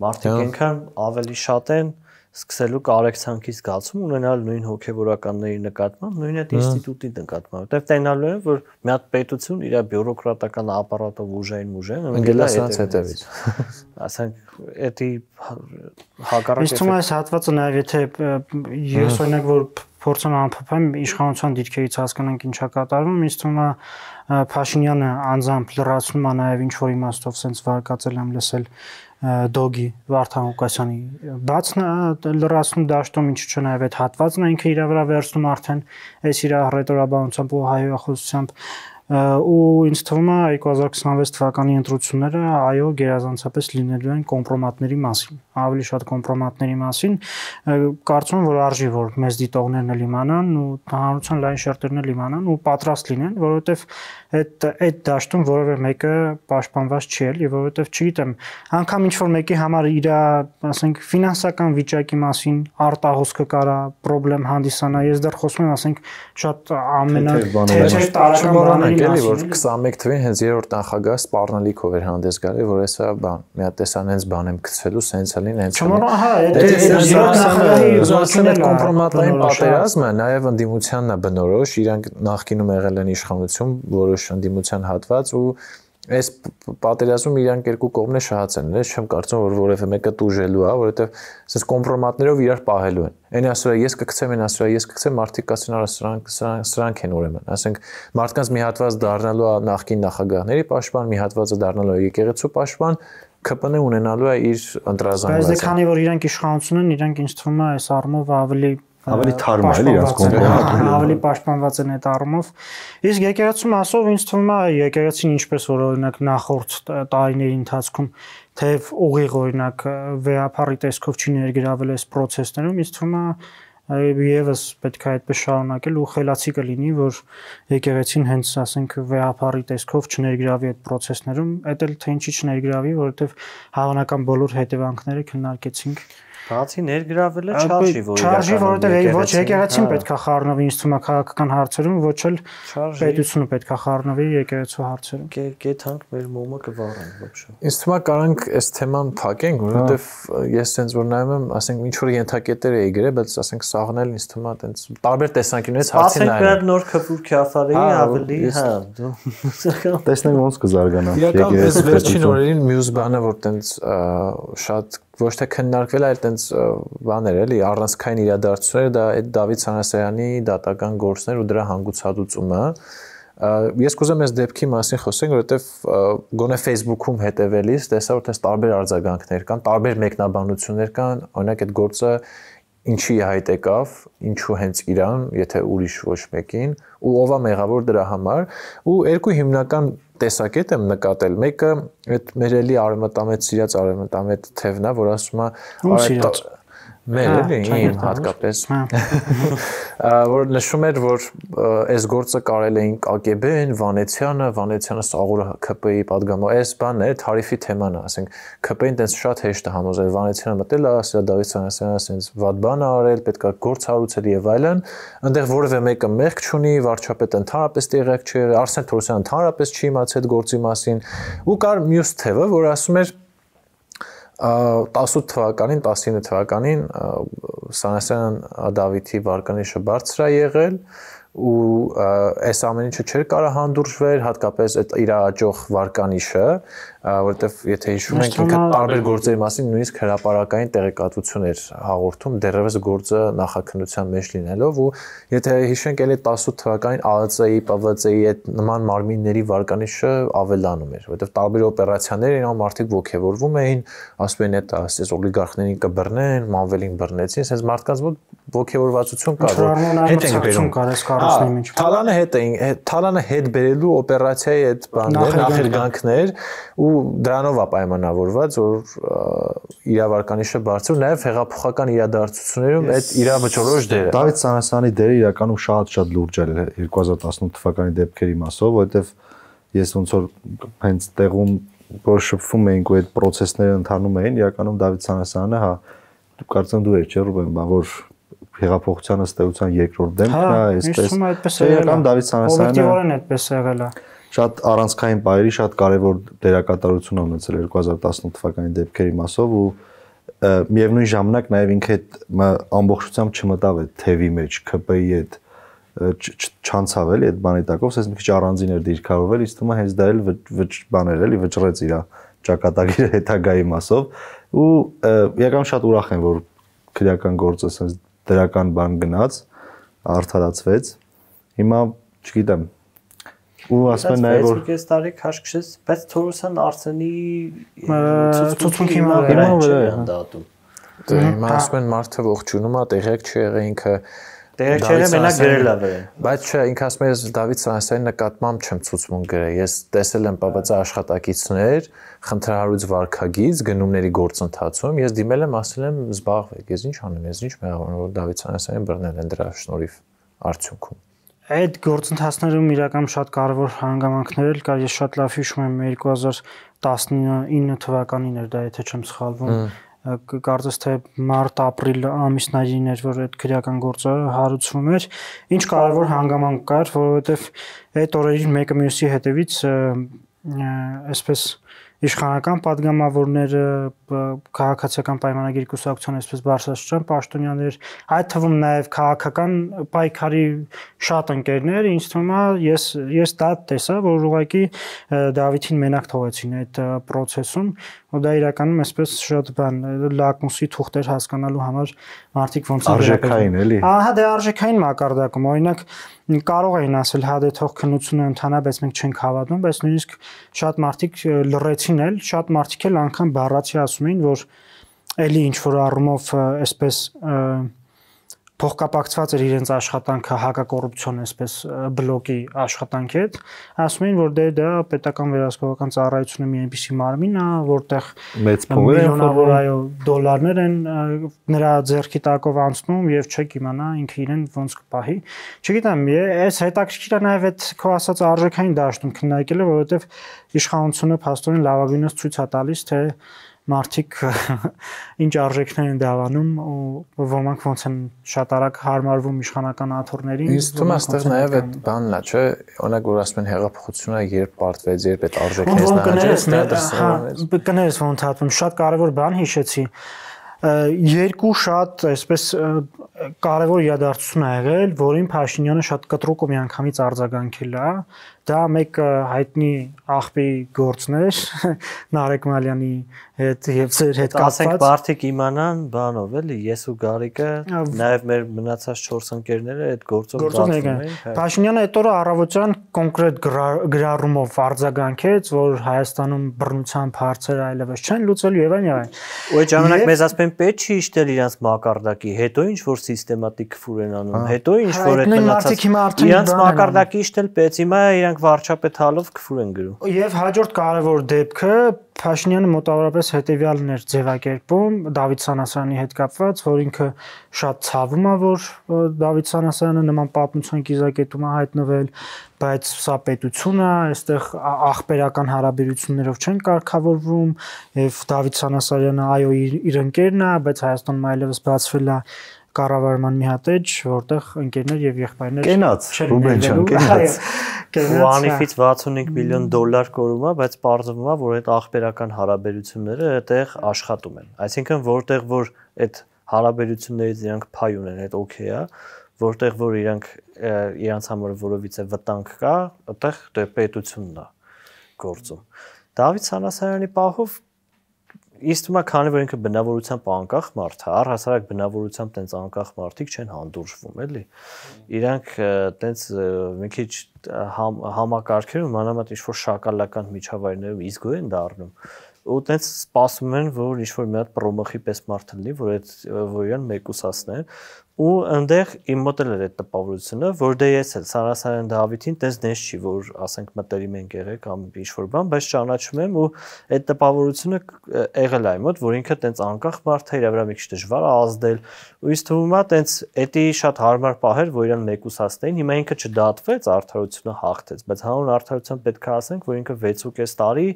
Մարդիկ այնքան ավելի շատ են սկսելու կարեկցանքի զգացում ունենալ նույն հոգևորականների նկատմամբ, նույն այդ ինստիտուտի նկատմամբ, որտեղ տենալու են, որ մի հատ պետություն իր բյուրոկրատական ապարատով ուժային ընկելասանց հետևից։ Ասենք, էդի հակառակ Իսկ այս հատվածը նաև եթե ես օրինակ որ փորձեմ ամփոփեմ իշխանության դիրքերից հասկանանք ինչա կատարվում, ինձ թվում է Փաշինյանը անձամբ լրացնում է նաև ինչ որ իմաստով sense վարկածել եմ լսել Դոգի Վարդան Ղուկասյանի բացն լրացնում դաշտում ինչ չէ նաև այդ հատվածն է ինքը իր վրա վերցնում արդեն այս իր ռետորաբանությամբ ու հայոյախոսությամբ ու ինձ թվում է 2026 թվականի ընտրությունները այո գերազանցապես լինելու են կոմպրոմատների մասին ավելի շատ կոմպրոմատների մասին կարծում եմ որ արժի որ մեծ դիտողներն էլ իմանան ու հանրության լայն շերտերն էլ իմանան ու պատրաստ լինեն որովհետև այդ դաշտում որևէ մեկը պաշտպանված չի էլի որովհետև չգիտեմ անգամ ինչ որ մեկի համար իր ասենք ֆինանսական վիճակի մասին արտահոսքը կարա խնդրեմ հանդիսանա ես դեռ խոսում եմ ասենք շատ ամենաթեթև տարական բաների Էլի որ 21 թվականին հենց երրորդ նախագահ սպառնալիքով էր հանդես գալի, որ հեսա բան, մի հատ տեսան հենց բան եմ գցվելու, սենց ալին, հենց։ Ահա, այդ կոմպրոմատային պատերազմը նաև ընդդիմությանն է բնորոշ, իրանք նախկինում եղել են իշխանություն, որոշ ընդդիմության հատված ու այս պատերազմում իրանք երկու կողմն է շահացել, ես չեմ կարծում որ որևէ մեկը տուժելու է, որովհետև ասես կոմպրոմատներով իրար պահելու են։ Այնի ասրա ես կգցեմ, այն ասրա ես կգցեմ, մարդիկ կասեն արա սրանք են ուրեմն, ասենք մարդկանց մի հատված դառնալու է նախկին նախագահների պաշտպան, մի հատվածը դառնալու է եկեղեցու պաշտպան, ԿՊՆ ունենալու է իր ընտրազանգվածը։ Բայց քանի որ իրանք իշխանություն են, իրանք ինձ թվում է այս առումով ավելի թարմ է էլի իրաց կոմպրոմատը ավելի պաշտպանված են այդ առումով իսկ եկեղեցու մասով ինձ թվում է եկեղեցին ինչպես որ օրինակ նախորդ տարիների ընթացքում թեև ուղիղ օրինակ վեհապարի տեսքով չի ներգրավել այս process-ներում ինձ թվում է եւս պետք է այդպես շարունակել ու խելացի կլինի որ եկեղեցին հենց ասենք վեհապարի տեսքով չներգրավի այդ process-ներում այդ էլ թե ինչի չներգրավի որովհետեւ հավանական բոլոր հետևանքները քննարկեցինք Բացի ներգրավելը չարժի որ չարժի որովհետև ոչ եկեղեցին պետքա խառնվի ինձ թվում է քաղաքական հարցերում ոչ էլ պետությունը պետքա խառնվի եկեղեցու հարցերում կեթանք մեր մոմը կվառեն ոբշե Ինձ թվում է կարանք այս թեման փակենք որովհետև ես sense որ նայում եմ ասենք ինչ որ ենթակետեր էի գրել բայց ասենք սաղնել ինձ թվում է տենց տարբեր տեսանկյունից հարցին նայել Ասենք նոր քվուր քյաֆարի ավելի տեսնենք ոնց կզարգանա Իրական այս վերջին օրերին մյուս բանը որ տենց շատ ոչ թե քննարկվել այլ տենց բաներ էլի առանցքային իրադարձությունները դա այդ Դավիթ Սանասարյանի դատական գործներ ու դրա հանգուցալուծումը ես կուզեմ այս դեպքի մասին խոսենք որովհետև գոնե Facebook-ում հետևելիս տեսա որ տես տարբեր արձագանքներ կան տարբեր մեկնաբանություններ կան օրինակ այդ գործը ինչի հայտ եկավ ինչու հենց իրան եթե ուրիշ ոչ մեկին ու ով է մեղավոր դրա համար ու երկու հիմնական տեսակետ եմ նկատել մեկը այդ մեր էլի արևմտամետ սիրած արևմտամետ թևն է որ ասում է մեր էլի հատկապես որ նշում էր որ այս գործը կարել էին ԿԳԲ-ն Վանեցյանը Սաղուրը ԿՊ-ի падգամով այս բանն է թարիֆի թեման է ասենք ԿՊ-ին տենց շատ հեշտ է համոզել Վանեցյանը մտել է ասել Դավիթ Սանասարյանը ասենց վատ բան է արել պետքա գործ հարուցել եւ այլն այնտեղ որևէ մեկը մեղք չունի վարչապետը ընդհանրապես տեղյակ չի Արսեն Թորոսյանը ընդհանրապես չի իմացել այդ գործի մասին ու կար մյուս թևը որ ասում էր 18 թվականին 19 թվականին Սանասարյան Դավիթի վարկանիշը բարձր է եղել ու այս ամեն ինչը չէր կարող հանդուրժվել հատկապես այդ իր աճող վարկանիշը որովհետև եթե հիշում ենք ինքը տարբեր գործերի մասին նույնիսկ հրապարակային տեղեկատվություն էր հաղորդում դեռևս գործը նախաքննության մեջ լինելով ու եթե հիշենք էլի 18 թվականին ԱԱՑ-ի, ՊՎՑ-ի այդ նման մարմինների վարկանիշը ավելանում էր որովհետև տարբեր օպերացիաներ էին մարդիկ ոգևորվում էին ասում էին այդ ասես օլիգարխներին կբռնեն մանվելին բռնեցին ասես մարդկանց մոտ ոգևորվածություն կար հետ են բերում Թալանը հետ բերելու օպերացիայի այդ բաններ նախերգանքներ ու դրանով է պայմանավորված որ իրավարկանիշը բարձր նաև հեղափոխական իրադարձություններում այդ իր վճռորոշ դերը Դավիթ Սանասարյանի դերը իրականում շատ լուրջ էր 2018 թվականի դեպքերի մասով որովհետև ես ոնց որ հենց տեղում որ շփվում էինք ու այդ process-ները ընթանում էին իրականում Դավիթ Սանասարյանը հա կարծեմ դու ես չէ Ռուբեն բան որ հեղափոխության ըստեյության երկրորդ դեմքն է, այսպես։ Իրական Դավիթ Սանասարյանը օբյեկտիվորեն այդպես եղել է։ Շատ առանցքային բայերի շատ կարևոր դերակատարություն ունեցել 2018 թվականի դեպքերի մասով ու միևնույն ժամանակ նաև ինքը ամբողջությամբ չմտավ այդ թևի մեջ ԿՊ-ի այդ չանցավ էլի այդ բանի տակով, ասես մի քիչ առանձին էր դիրքավորվել, իսկ թվում է հենց դա էլ բաներ էլի վճռեց իր ճակատագիրը հետագայի մասով ու եկամ շատ ուրախ եմ, որ քրեական գործը ասես դրական բան գնաց, արդարացվեց։ Հիմա չգիտեմ ու ասում են նաև որ 6.5 տարի քաշքշեց, բայց Թորոսյան Արսենի ցուցմունքի հիմա դատում։ Դե հիմա ասում են մարդը ողջունում է, տեղյակ չի եղել ինքը տեղյակ չէ մենակ գրել է վրան։ Բայց չէ, ինքը ասում է ես Դավիթ Սանասարյանի նկատմամբ չեմ ցուցմունք գրել։ Ես տեսել եմ ՊՊՑ աշխատակիցներ, խնդրահարույց վարքագիծ, գնումների գործընթացում, ես դիմել եմ, ասել եմ զբաղվեք, ես ինչ անեմ, ես ինչ մեղավոր եմ, որ Դավիթ Սանասարյանին բռնել են դրա շնորհիվ արդյունքում։ Այդ գործընթացներում իրական շատ կարևոր հանգամանքներ էլ կար, ես շատ լավ հիշում եմ 2019 թվականին էր դա, եթե չեմ սխալվում։ Կարծես թե մարտ-ապրիլ ամիսներին էր, որ այդ քրեական գործը հարուցվում էր։ Ինչ կարևոր հանգամանք կար, որովհետև այդ օրերին մեկը մյուսի հետևից այսպես իշխանական падգամավորները, քաղաքացիական պայմանագիր կուսակցության այսպես բարձրաստիճան պաշտոնյաներ, այդ թվում նաև քաղաքական պայքարի շատ ընկերներ, ինձ թվում է ես դա տեսա, որ ուղղակի Դավիթին մենակ թողեցին այդ process-ում, ու դա իրականում այսպես շատ բան լակմուսի թուղթեր հասկանալու համար մարդիկ ոնց են արժեքային էլի։ Ահա դե արժեքային մակարդակում, օրինակ կարող էին ասել հա դե թող քննությունը ընթանա, բայց մենք չենք հավատում, բայց նույնիսկ շատ մարդիկ լռեցին էլ, շատ մարդիկ էլ անգամ բառացի ասում էին, որ էլի ինչ որ առումով այսպես փոխկապակցված էր իրենց աշխատանքը հակակոռուպցիոն այսպես բլոկի աշխատանքի հետ, ասում էին, որ դա պետական վերահսկողական ծառայությունը մի այնպիսի մարմին է, որտեղ մեծ փողեր են միլիոնավոր այո դոլարներ են նրա ձեռքի տակով անցնում եւ չեք իմանա ինքը իրեն ոնց կպահի։ Չգիտեմ, այս հետաքրքիր է նաեւ այդ քո ասած արժեքային դաշտում քննարկելը, որովհետեւ իշխանությունը փաստորեն լավագույնս ցույց է տալիս, թե մարդիկ ինչ արժեքներ են դավանում ու ոմանք ոնց են շատ արագ հարմարվում իշխանական աթոռներին։ Իսկ թվում է այստեղ նաև այդ բանն է, չէ՞, օրինակ որ ասում են հեղափոխությունը երբ պարտվեց, երբ այդ արժեքներից նահանջեց, դա դրսևորվեց։ Կներես ոնց հատվում, շատ կարևոր բան հիշեցի։ Երկու շատ այսպես կարևոր իրադարձություն ա եղել, որին Փաշինյանը շատ կտրուկ ու միանգամից արձագանքել է։ Դա մեկ հայտնի աղբի գործն էր Նարեկ Մալյանի հետ եւ ձեր հետ կապված։ Ասենք բարդիկ իմանան բանով էլի, ես ու Գարիկը, նաեւ մեր մնացած 4 ընկերները այդ գործով զբաղվում էին։ Փաշինյանը այդ օրը առավոտյան կոնկրետ գրառումով արձագանքեց, որ Հայաստանում բռնության հարցերը այլևս չեն լուծելու եւ այլն։ Ու այդ ժամանակ մեզ ասում են պետք չի իշտել իրանց մակարդակի, հետո ինչ որ սիստեմատիկ քֆուր են անում, հետո ինչ որ այդ մնացած իրանց մակարդակի իշտել պետք, հիմա իրանք վարչապետ հալով քֆուր են գրում։ Եվ հաջորդ կարևոր դեպքը Փաշինյանը մոտավորապես հետեւյալն էր ձևակերպում Դավիթ Սանասարյանի հետ կապված, որ ինքը շատ ցավում է, որ Դավիթ Սանասարյանը նման պատմության կիզակետում է հայտնվել, բայց սա պետություն է, այստեղ ախպերական հարաբերություններով չեն կարգավորվում, եւ Դավիթ Սանասարյանը այո իր ընկերն է, բայց Հայաստանում այլևս բացվել է կառավարման մի հատ էջ, որտեղ ընկերներ եւ եղբայրներ կենաց Ռուբեն ջան, կենաց։ Ու անիվից 65 միլիոն դոլար կորում է, բայց պարզվում է, որ այդ ախպերական հարաբերությունները այդտեղ աշխատում են։ Այսինքն որտեղ որ այդ հարաբերություններից իրանք փայ ունեն, այդ օքեյ է, որտեղ որ իրանք համար որովիցե վտանգ կա, այդտեղ դե պետությունն է գործում։ Դավիթ Սանասարյանի պահով Իսկ թվում է քանի որ ինքը բնավորությամբ անկախ մարդ է, առհասարակ բնավորությամբ տենց անկախ մարդիկ չեն հանդուրժվում, էլի։ Իրանք տենց մի քիչ համակարգերում, մանավանդ ինչ որ շակալական միջավայրներում իզգո են դառնում։ Ու տենց սպասում են, որ ինչ որ մի հատ պրոմոխի պես մարդ լինի, որ իրան մեկուսացնեն։ Ու այնտեղ իմ մոտ էլ էր այդ տպավորությունը, որ դե ես էլ Սանասարյան Դավիթին տես դες չի, որ ասենք մտերիմ ենք եղել կամ ինչ-որ բան, բայց ճանաչում եմ ու այդ տպավորությունը եղել է մոտ, որ ինքը տենց անկախ մարդ է, իր վրա մի քիչ դժվար է ազդել, ու ինձ թվում է տենց էդի շատ հարմար պահեր, որ իրան մեկուսացնեին, հիմա ինքը չդատվեց, արդարությունը հաղթեց, բայց հանուն արդարության պետք է ասենք, որ ինքը 6.5 տարի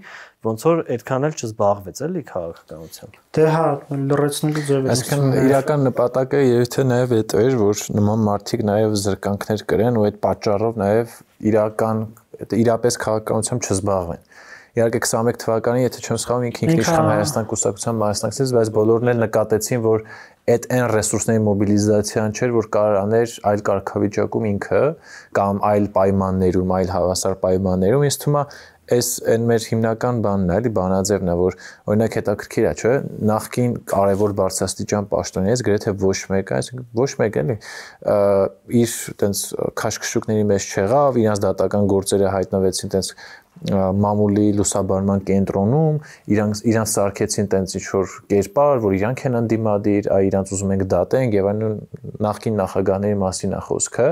ոնց որ այդքան էլ չզբաղվեց էլի քաղաքականությամբ։ Դե հա, լրացնելու ձևը։ Այսինքն իրական նպատակը երբ թե նաև վետո էր, որ նման մարդիկ նաև զրկանքներ կրեն ու այդ պատճառով նաև իրապես քաղաքականությամբ չզբաղվեն։ Իհարկե 21 թվականին, եթե չեմ սխալվում, ինքնիշխան Հայաստան կուսակցության մասնակցեց, բայց բոլորն էլ նկատեցին, որ այդ այն ռեսուրսների մոբիլիզացիան չէր, որ կարող աներ այլ կարգավիճակում ինքը կամ այլ պայմաններում, այլ հավասար պայմաններում, ինձ թվում է այս այն մեր հիմնական բանն է, էլի բանաձևն է, որ օրինակ հետաքրքիր է, չէ՞, նախկին կարևոր բարձրաստիճան պաշտոնից գրեթե ոչ մեկը, այսինքն ոչ մեկ էլի իր տենց քաշքշուկների մեջ չեղավ, իրանց դատական գործերը հայտնվեցին տենց մամուլի լուսաբանման կենտրոնում, իրանց սարքեցին տենց ինչ-որ կերպար, որ իրանք են ընդդիմադիր, իրանց ուզում ենք դատենք եւ այլն նախկին նախագահների մասին է խոսքը,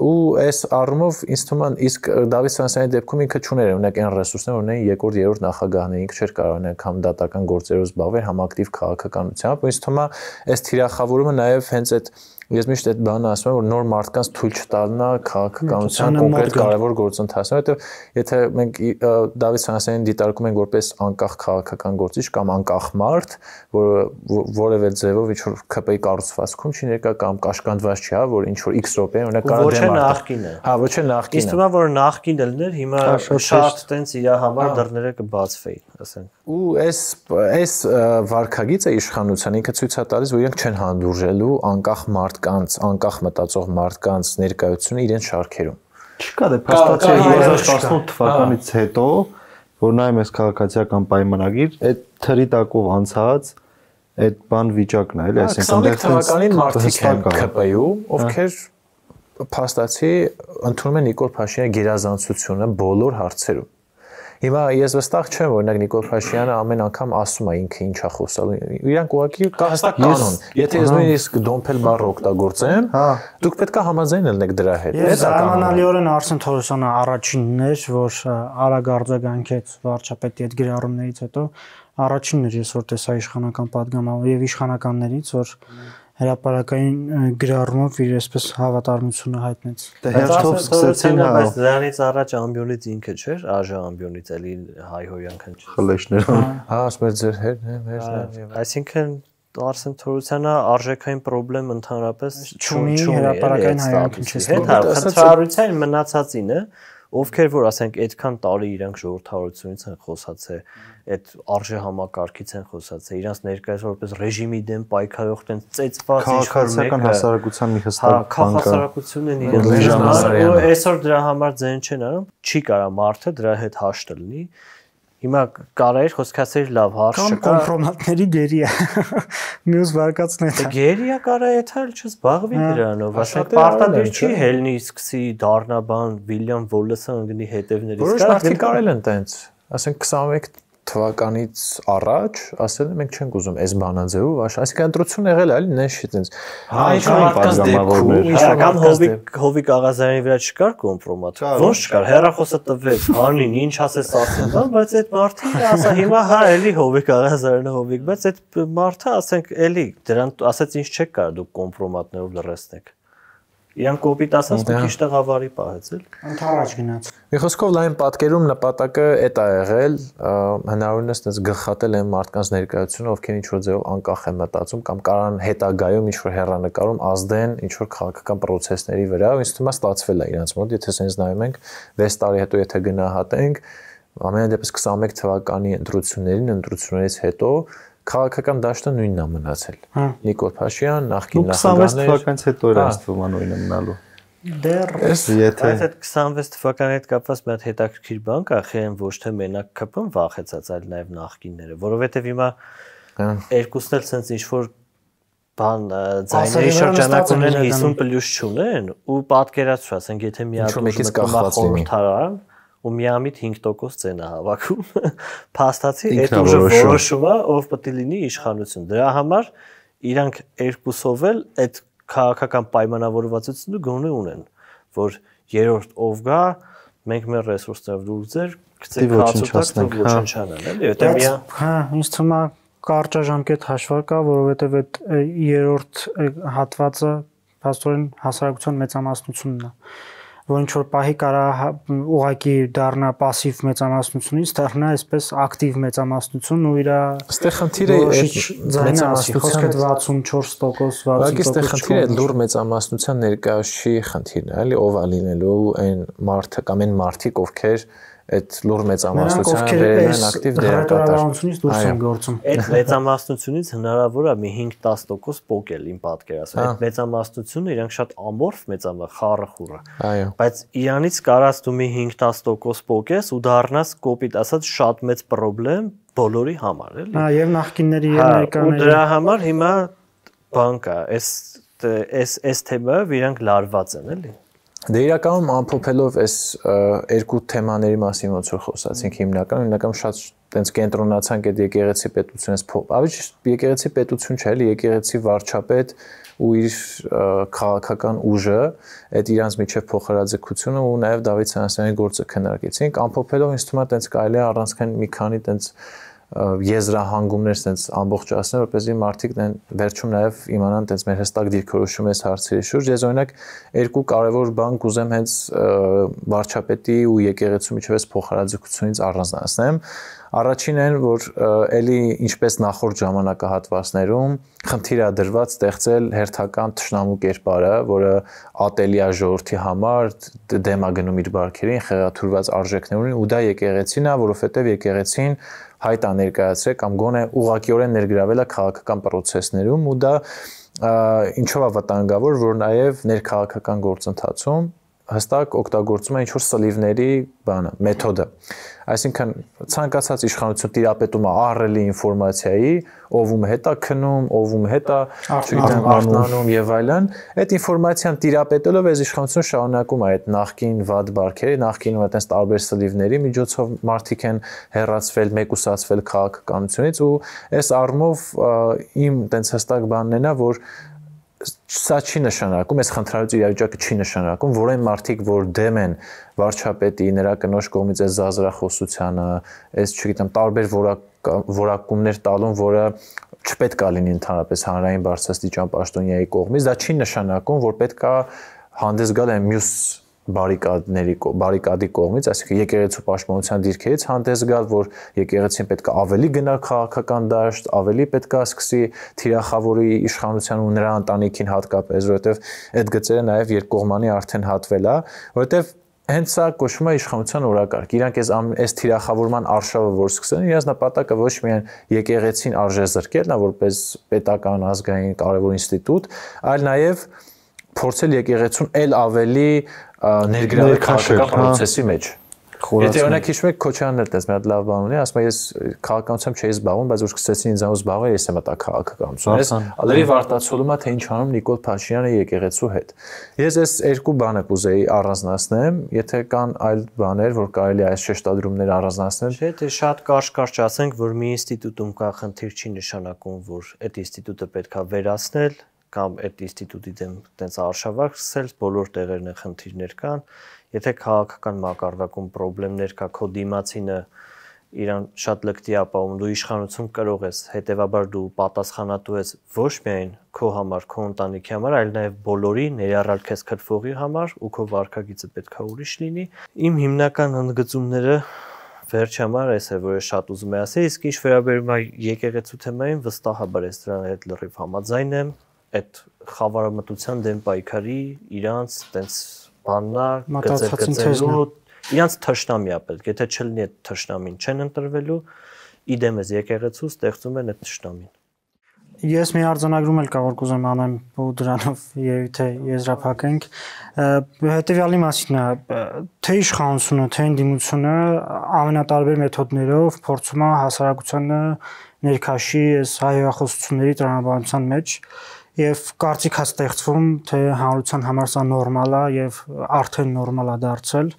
ու այս առումով ինձ թվում է իսկ Դավիթ Սանասյանի դեպքում ինքը չուներ ունենք այն ռեսուրսները, որ ունեն երկրորդ, երրորդ նախագահները, ինքը չէր կարող անգամ դատական գործերով զբաղվել համակտիվ քաղաքականությամբ, ու ինձ թվում է այս թիրախավորումը նաեւ հենց այդ Ես միշտ այդ բանը ասում եմ, որ նոր մարդկանց թույլ չտալնա քաղաքականության կոնկրետ կարևոր գործընթացը, որովհետև եթե մենք Դավիթ Սանասյանին դիտարկում ենք որպես անկախ քաղաքական գործիչ կամ անկախ մարդ, որը որևէ ձևով ինչ-որ ԿՊ-ի կառուցվածքում չի ներկա կամ կաշկանդված չի, հա, որ ինչ-որ X րոպե օրինակ կարող դեմ նախկինը։ Հա, ոչ է նախկինը։ Իսկ թվում է, որ նախկին դելներ հիմա շատ տենց իր համար դռները կբացվեին, ասենք։ Ու այս վարքագիծը իշխանության ինքը ցույց է տալիս, որ իրենք չեն հանդուրժելու անկախ մարդկանց, անկախ մտածող մարդկանց ներկայությունը իրենց շարքերում։ Չկա դե փաստացի 2018 թվականից հետո, որ նայում ես քաղաքացիական պայմանագիր, այդ թրի տակով անցած այդ բան վիճակն է, էլի, այսինքն 21 թվականին մարդիկ են ԿՊ-ում, ովքեր փաստացի ընդունում են Նիկոլ Փաշինյանի գերազանցությունը բոլոր հարցերում։ Հիմա ես վստահ չեմ, որ օրինակ Նիկոլ Փաշինյանը ամեն անգամ ասում է ինքը ինչա խոսալու։ Իրանք ուղղակի կա հստակ կանոն։ Եթե ես նույնիսկ դոմփել բառը օգտագործեմ, դուք պետք է համաձայն լինեք դրա հետ։ Ես զարմանալիորեն Արսեն Թորոսյանը առաջինն էր, որ արագ արձագանքեց վարչապետի այդ գրառումներից հետո, առաջինն էր ես որ տեսա իշխանական падգամով եւ իշխանականներից, որ հրապարակային գրառումով իր այսպես հավատարմությունը հայտնեց։ Դե հերթով սկսեցին, հա, բայց դրանից առաջ ամբիոնից ինքը չէր, ԱԺ ամբիոնից էլի հայհոյանքն չէր։ խլեշներ։ Հա, ասում էր ձեր հերն, Այսինքն Արսեն Թորոսյանը արժեքային խնդրեմ ընդհանրապես չունի հրապարակային հայհոյանքն չէ։ Հա, խնդրարության մնացածինը, ովքեր որ ասենք այդքան տարի իրանք ժողովրդավարությունից են խոսացել, այդ արժե համակարգից են խոսացել, իրանք ներկայիս որպես ռեժիմի դեմ պայքարող տենց ծեծված քաղաքացիական հասարակության մի հստակ բան կա։ Քաղաքացիությունն են իրենց ու այսօր դրա համար ձեն չեն անում, չի կարա մարդը դրա հետ հաշտ լինի։ Հիմա կարայր խոսքասեր լավ հարց չկա։ Կամ կոմպրոմատների գերի է։ Մյուս վարկածն է։ Գերի է կարա եթալ չզբաղվի դրանով, ասենք պարտադիր չի հելնի սկսի դառնաբան Վիլյամ Վոլեսը ընկնի հետևներից։ Որոշ մարդիկ կարել են տենց, ասենք 21 թվականից առաջ ասել են մենք չենք ուզում այս բանաձևով, այսինքն ընտրություն եղել է, էլի նեշի տենց։ Հա, ինչ-որ կամ Հովիկ Աղազարյանի վրա չկար կոմպրոմատ։ Ոնց չկար, հեռախոսը տվեց, հանին, ինչ ասես ասեն, բայց այդ մարդը ասա հիմա հա էլի Հովիկ Աղազարյանը Հովիկ, բայց այդ մարդը ասենք էլի դրան ասեց ինչ չեք կարող դուք կոմպրոմատներով լրացնեք։ Իրան կոպիտ ասած մի քիչ տղավարի պահեց էլ։ Ընդառաջ գնաց։ Մի խոսքով լայն պատկերում նպատակը այդ է եղել, հնարավորինս այնպես գխատել այն մարդկանց ներկայությունը, ովքեր ինչ-որ ձևով անկախ են մտածում կամ կարան հետագայում ինչ-որ հեռանկարում ազդեն ինչ-որ քաղաքական process-ների վրա, ու ինձ թվում է ստացվել է իրենց մոտ, եթե sense նայում ենք 6 տարի հետո եթե գնահատենք, ամենադեպս 21 թվականի ընտրություններից հետո քաղաքական դաշտը նույնն է մնացել։ Նիկոլ Փաշինյան, նախկին նախագահներ 26 թվականից հետո էր այս թվում նույնը մնալու։ Դեռ Եթե այդ 26 թվականի հետ կապված մի հատ հետաքրքիր բան կա, խեն ոչ թե մենակ ԿՊ-ն վախեցած, այլ նաև նախկինները, որովհետև հիմա երկուսն էլ sense ինչ-որ բան ձայների շրջանակ ունեն 50+ չունեն ու պատկերացրու, ասենք եթե մի հատ խորհրդարան ու միամիտ 5% ցեն է հավաքում, փաստացի այդ ուժը որոշում է, ով պետք է լինի իշխանություն։ Դրա համար իրանք երկուսով էլ այդ քաղաքական պայմանավորվածությունը գոնե ունեն, որ երրորդ ով գա, մենք մեր ռեսուրսներով դուք ձեր գցեք հացուցակ ոչնչանան, էլի, որտեղ հա, ինձ թվում է կարճաժամկետ հաշվար կա, որովհետև այդ երրորդ հատվածը փաստորեն հասարակության մեծամասնությունն է, որ ինչ որ պահի կարա ուղակի դառնա пассив մեծամասնությունից, դառնա այսպես ակտիվ մեծամասնություն ու իր Այստեղ խնդիրը մեծամասնության 64%, 60%, Բայց այստեղ խնդիրը լուր մեծամասնության ներկայացի խնդիրն է, էլի ով է լինելու այն մարդը կամ այն մարդիկ, ովքեր այդ լուր մեծամասնությանը վերել են ակտիվ դերակատարությունից դուրս են գործում։ Այդ մեծամասնությունից հնարավոր է մի 5-10% պոկել իմ պատկերացում։ Այդ մեծամասնությունը իրանք շատ ամորֆ խառը-խուռը։ Այո։ Բայց իրանից կարաս դու մի 5-10% պոկես ու դառնաս կոպիտ ասած շատ մեծ խնդրեմ բոլորի համար, էլի։ Հա, եւ նախկինների եւ ներկաների։ Ու դրա համար հիմա բան կա, այս թեմայով իրանք լարված են, էլի։ Դե իրականում ամփոփելով այս երկու թեմաների մասին ոնց որ խոսացինք հիմնականում շատ տենց կենտրոնացանք այդ եկեղեցի պետությունից ավելի եկեղեցի պետություն չէ, էլի եկեղեցի վարչապետ ու իր քաղաքական ուժը այդ իրանց միջև փոխհրաձգությունը ու նաև Դավիթ Սանասյանի գործը քննարկեցինք ամփոփելով ինձ թվում է տենց կարելի է առանցքային մի քանի տենց եզրահանգումներ sense ամբողջացնել, որպեսզի մարդիկ վերջում նաև իմանան տենց մեր հստակ դիրքորոշում այս հարցերի շուրջ։ Ես օրինակ երկու կարևոր բան կուզեմ հենց վարչապետի ու եկեղեցու միջև փոխհրաձգությունից առանձնացնեմ։ Առաջինն է, որ ելի ինչպես նախորդ ժամանակահատվածներում խնդիր է դրված ստեղծել հերթական թշնամու կերպարը, որը ատելի է ժողովրդի համար, դեմ է գնում իր բարքերին, խեղաթյուրված արժեքներին ու դա եկեղեցին է, որովհետև եկեղեցին հայտ է ներկայացրել կամ գոնե ուղղակիորեն ներգրավել է քաղաքական process-ներում ու դա ինչով է վտանգավոր, որ նաև ներքաղաքական գործընթացում հստակ օգտագործում է ինչ-որ սլիվների բանը, մեթոդը։ Այսինքն ցանկացած իշխանություն տիրապետում է ահռելի ինֆորմացիայի, ով հետ է քնում, ով հետ է, չգիտեմ, արթնանում եւ այլն, այդ ինֆորմացիան տիրապետելով այս իշխանությունը շարունակում է այդ նախկին վատ բարքերի, նախկինում այդպես տարբեր սլիվների միջոցով մարդիկ են հեռացվել, մեկուսացվել քաղաքականությունից ու այս առումով իմ այդպես հստակ բանն է, որ սա չի նշանակում, այս խնդրայության իրավիճակը չի նշանակում, որ այն մարդիկ, որ դեմ են վարչապետի, նրա կնոջ կողմից այս զազրախոսությանը, այս չգիտեմ, տարբեր որակումներ տալուն, որը չպետք է լինի ընդհանրապես հանրային բարձրաստիճան պաշտոնյայի կողմից, դա չի նշանակում, որ պետք է հանդես գալ այն մյուս բարիկադի կողմից, այսինքն եկեղեցու պաշտպանության դիրքերից հանդես գալ, որ եկեղեցին պետք է ավելի գնա քաղաքական դաշտ, ավելի պետք է սկսի թիրախավորի իշխանության ու նրա ընտանիքին հատկապես, որովհետև այդ գծերը նաև երկկողմանի արդեն հատվել է, որովհետև հենց սա կոչվում է իշխանության օրակարգ։ Իրանք այս թիրախավորման արշավը որ սկսեն, իրենց նպատակը ոչ միայն եկեղեցին արժե զրկելն է, որպես պետական ազգային կարևոր ինստիտուտ, այլ նաև փորձել եկեղեցուն ել ավելի ներգրավել քաղաքական process-ի մեջ։ Եթե օրինակ հիշում եք Քոչարյանն էլ դες մի հատ լավ բան ունի, ասում է ես քաղաքականությամբ չէի զբաղվում, բայց որ սկսեցին ինձանով զբաղվել, ես եմ մտա քաղաքականություն։ Ես ալերի վարտացոլում է թե ինչ անում Նիկոլ Փաշինյանը եկեղեցու հետ։ Ես այս երկու բանը կուզեի առանձնացնեմ, եթե կան այլ բաներ, որ կարելի է այս շեշտադրումները առանձնացնել։ Չէ, թե շատ կարճ ասենք, որ մի ինստիտուտում կա խնդիր չի նշանակում, որ այդ ինստիտուտը պետքա վերացնել կամ այդ ինստիտուտի դեմ տենց արշավակ սկսել, բոլոր տեղերն են խնդիրներ կան։ Եթե քաղաքական մակարդակում խնդիրներ կա, քո դիմացինը իրան շատ լկտի ապահովում, դու իշխանություն կրող ես, հետևաբար դու պատասխանատու ես ոչ միայն քո համար, քո ընտանիքի համար, այլ նաև բոլորի, ներառյալ քեզ քրֆողի համար ու քո վարքագիծը պետքա ուրիշ լինի։ Իմ հիմնական ընդգծումները վերջ համար էս է, որ ես շատ ուզում եմ ասել, իսկ ինչ վերաբերում է եկեղեցու թեմային, վստահաբար ես դրան հետ լրիվ համաձայն եմ, այդ խավարամտության դեմ պայքարի իրանց տենց բաննա գծելու իրանց թշնամի է պետք, եթե չլինի այդ թշնամին չեն ընտրվելու, իդեմ էս եկեղեցու ստեղծում են այդ թշնամին։ Ես մի արձանագրում էլ կա, որ կուզեմ անեմ ու դրանով երևի թե եզրափակենք, հետևյալի մասին է, թե իշխանությունը, թե ընդդիմությունը ամենատարբեր մեթոդներով փորձում է հասարակությանը ներքաշի այս հայհոյախոսությունների տրամաբանության մեջ եւ կարծիք է ստեղծվում, թե հանրության համար սա նորմալ է եւ արդեն նորմալ է դարձել։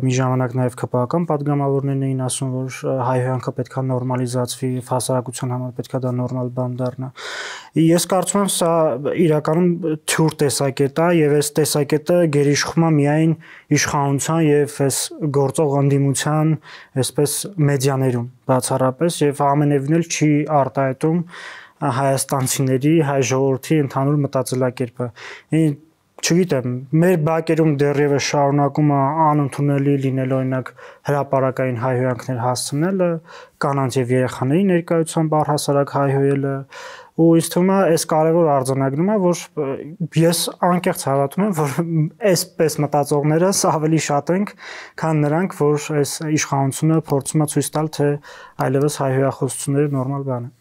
Մի ժամանակ նաեւ ԿՊԱ-ական падգամավորներն էին ասում, որ հայհոյանքը պետքա նորմալիզացվի եւ հասարակության համար պետքա դա նորմալ բան դառնա։ Ես կարծում եմ սա իրականում թյուր տեսակետ է եւ այս տեսակետը գերիշխում է միայն իշխանության եւ այս գործող ընդդիմության, այսպես մեդիաներում բացառապես եւ ամենևին էլ չի արտահայտում հայաստանցիների, հայ ժողովրդի ընդհանուր մտածելակերպը։ չգիտեմ, մեր բակերում դեռևս շարունակում է անընդունելի լինել օրինակ հրապարակային հայհոյանքներ հասցնելը, կանանց եւ երեխաների ներկայությամբ առհասարակ հայհոյելը, ու ինձ թվում է այս կարևոր արձանագրումն է, որ ես անկեղծ հավատում եմ, որ այսպես մտածողներս ավելի շատ ենք, քան նրանք, որ այս իշխանությունը փորձում է ցույց տալ, թե այլևս հայհոյախոսությունները նորմալ բան է։